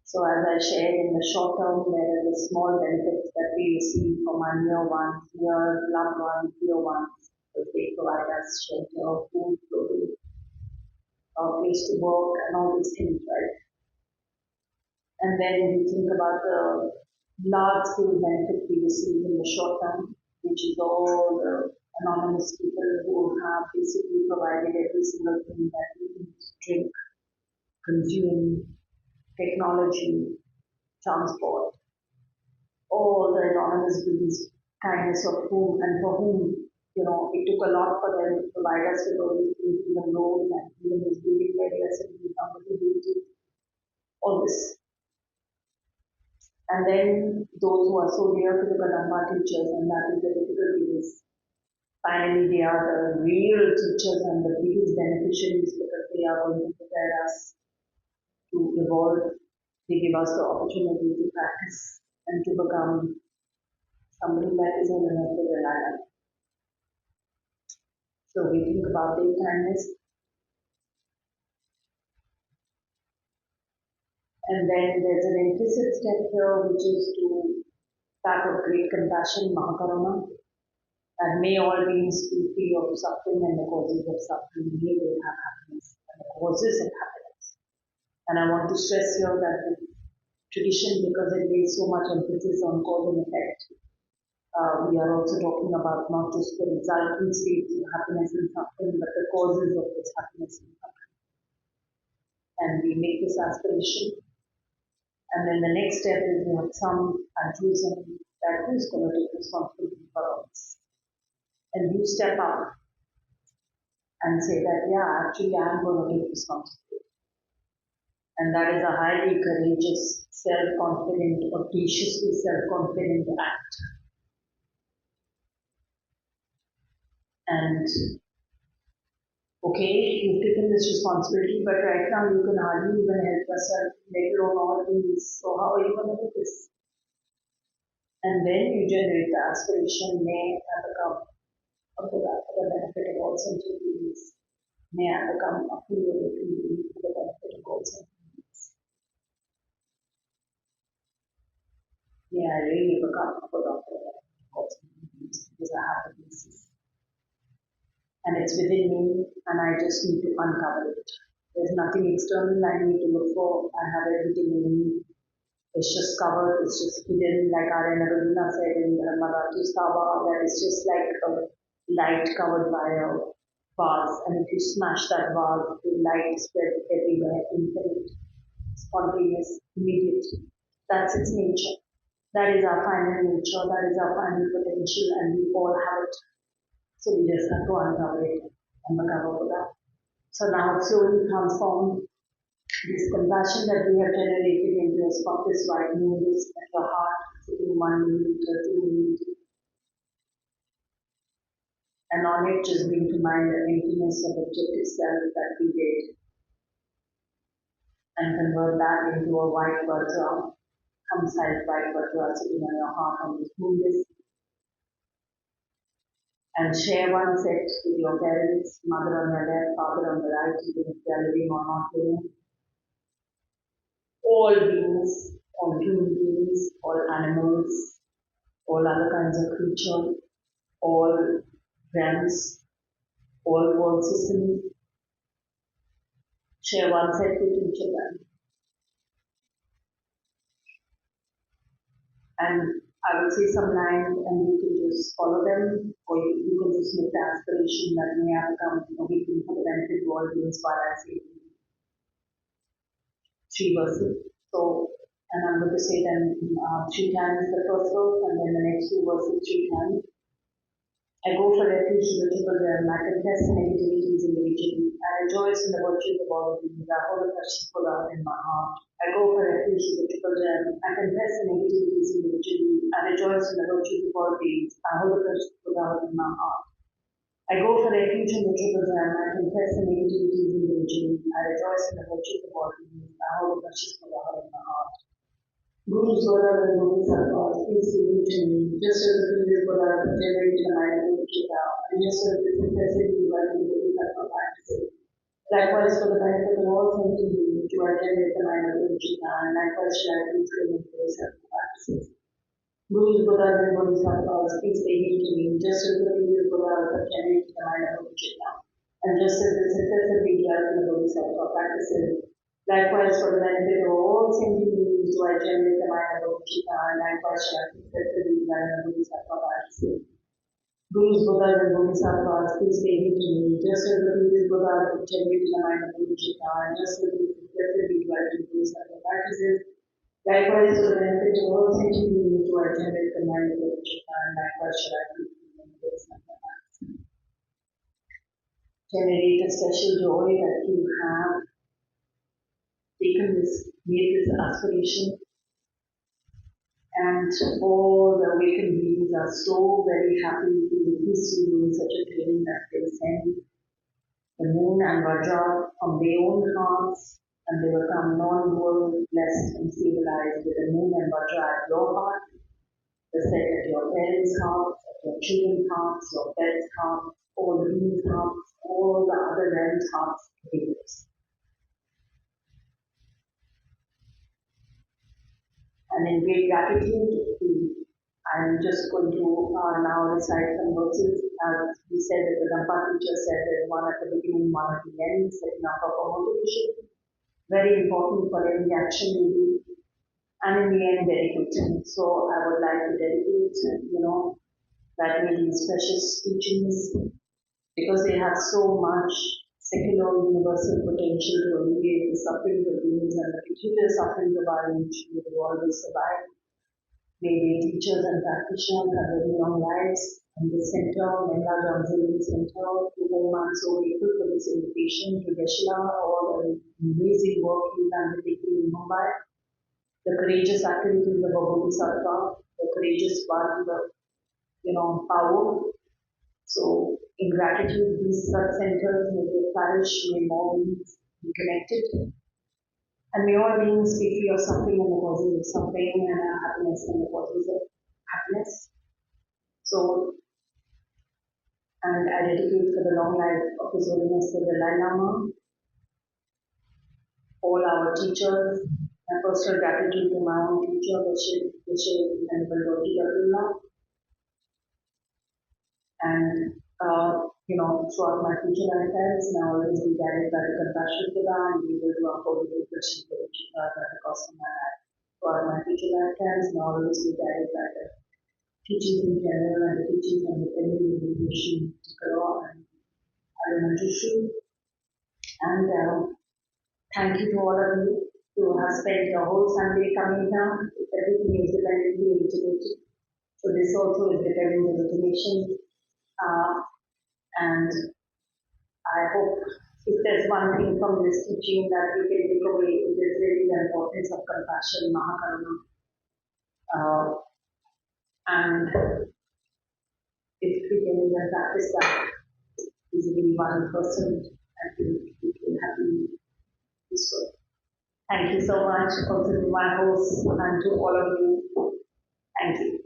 So as I shared, in the short term, there are the small benefits that we receive from our near ones, near loved ones, dear ones, because they provide us shelter, food, clothing, a place to work, and all these things, right? And then we think about the large scale benefit we receive in the short term, which is all the anonymous people who have basically provided every single thing that we eat, drink, consume, technology, transport, all the anonymous beings, kindness of whom and for whom it took a lot for them to provide us with all these things, even roads and even this building areas, and somebody who did all this. And then those who are so dear to the Kadamba teachers, and that is the difficulty is finally they are the real teachers and the biggest beneficiaries because they are going to prepare us to evolve. They give us the opportunity to practice and to become somebody that is in another life. So we think about the kindness. And then there's an implicit step here, which is to that of great compassion, Mahakaruna, that may all beings be free of suffering and the causes of suffering, may they have happiness and the causes of happiness. And I want to stress here that the tradition, because it lays so much emphasis on cause and effect, we are also talking about not just the resultant states of happiness and suffering, but the causes of this happiness and suffering. And we make this aspiration. And then the next step is we have some altruism that who is going to take responsibility for all this. And you step up and say that, yeah, actually I'm going to take responsibility. And that is a highly courageous, self-confident, audaciously self-confident act. And okay, you've taken this responsibility, but right now you can hardly even help yourself, let alone all these. So how are you going to do this? And then you generate the aspiration, may I become for the benefit of all sentient beings. May I become a fully awakened being for the benefit of all sentient beings. May I really become a good for the benefit of all sentient beings because I have the basis. And it's within me, and I just need to uncover it. There's nothing external I need to look for. I have everything in me. It's just covered, it's just hidden, like Arya Nagaruna said in the Marathi Stava, that it's just like a light covered by a vase. And if you smash that vase, the light spreads everywhere, infinite, spontaneous, immediate. That's its nature. That is our final nature, that is our final potential, and we all have it. So we just have to uncover it and recover for that. So now it slowly transformed this compassion that we have generated into a spotless white moonless at your heart, sitting 1 millimeter, 2 millimeter. And on it just bring to mind the emptiness of objective self that we did. And convert that into a white vajra, come-sized white vajra sitting on your heart on this moonless. And share one set with your parents, mother on your left, father on the right, even if they are living or not living. All beings, all human beings, all animals, all other kinds of creatures, all realms, all world systems, share one set with each of them. And I will say some lines and you can just follow them, or you can just make the aspiration that may have come awakening for the benefit of all beings while I say 3 verses. So, and I'm going to say them 3 times the first verse, and then the next 2 verses 3 times. I go for refuge in the triple realm. I confess the negativities individually. I rejoice in the virtues of all beings. I hold the precious Buddha in my heart. I go for refuge in the triple realm. I confess the negativities individually. I rejoice in the virtues of all beings. I hold the precious Buddha in my heart. I go for refuge in the triple realm. I confess the negativities individually. I rejoice in the virtues of all beings. I hold the precious Buddha in my heart. Guru Sora and Guru Sarva, please give to me, just as the previous Buddha generated the mind of Guru Shita, and just as the successively divided Guru Sarva practices. Likewise, for the benefit of all sentient beings, to generate the mind of Guru Shita, and likewise shall I teach them Guru Sarva practices. Guru Buddha and Guru Sarva, please give to me, just as the previous Buddha generated the mind of Guru Shita, and just as the successively divided Guru Sarva practices. Likewise, for the benefit of all sentient beings, do I generate the mind of Guru and likewise shall I successfully divine the Guru Sattva practices. Gurus, Buddhas, and Bodhisattvas, please pay heed to me, just as the previous Buddhas generated the mind of Guru and just as the successively divine the Guru Sattva practices. Likewise, for the benefit of all sentient beings, do I generate the mind of Guru and likewise shall I successfully divine the Guru Sattva practices. generate a special joy that you have taken this, made this aspiration, and all the awakened beings are so very happy to witness you doing such a thing that they send the moon and Vajra from their own hearts, and they become non-dual, blessed and stabilized with the moon and Vajra at your heart, the set at your parents' hearts, at your children's hearts, your pets' hearts, all the beings' hearts, all the other realms' hearts, and in great gratitude, I'm just going to now recite some verses. As we said, that the Thangpa teacher said that one at the beginning, one at the end, setting up a motivation. Very important for every action we do, and in the end, dedicating. So I would like to dedicate, that may these precious teachings, because they have so much secular universal potential to alleviate the suffering of beings and the peculiar suffering of our age, we will always survive. May the teachers and practitioners have very long lives. And the center, Mela Johnson Center, to whom I'm so grateful for this invitation, to Geshe, all the amazing work he's undertaking in Mumbai, the courageous activities of a Bodhisattva, the courageous one, power. So, in gratitude, these such centers may they flourish, may more beings be connected, and may all beings be free of suffering and the causes of suffering, and happiness and the causes of happiness. So, and I dedicate for the long life of His Holiness the Dalai Lama, all our teachers, my personal gratitude to my own teacher, Geshe and Abdullah, and throughout my future lifetimes, and I always be guided by the compassion for that and be able to uphold the question for the cost of my life. Throughout my future lifetimes, and I always be guided by the teachings in general and the teachings on the pending meditation to grow and Arunajushu. And thank you to all of you who have spent your whole Sunday coming down. Everything is dependently originated. So this also is dependent origination. And I hope if there's one thing from this teaching that we can take away, it is really the importance of compassion, Mahakaruna. And if we can even practice that easily 1%, I think we can happily peaceful. Thank you so much also to my hosts and to all of you. Thank you.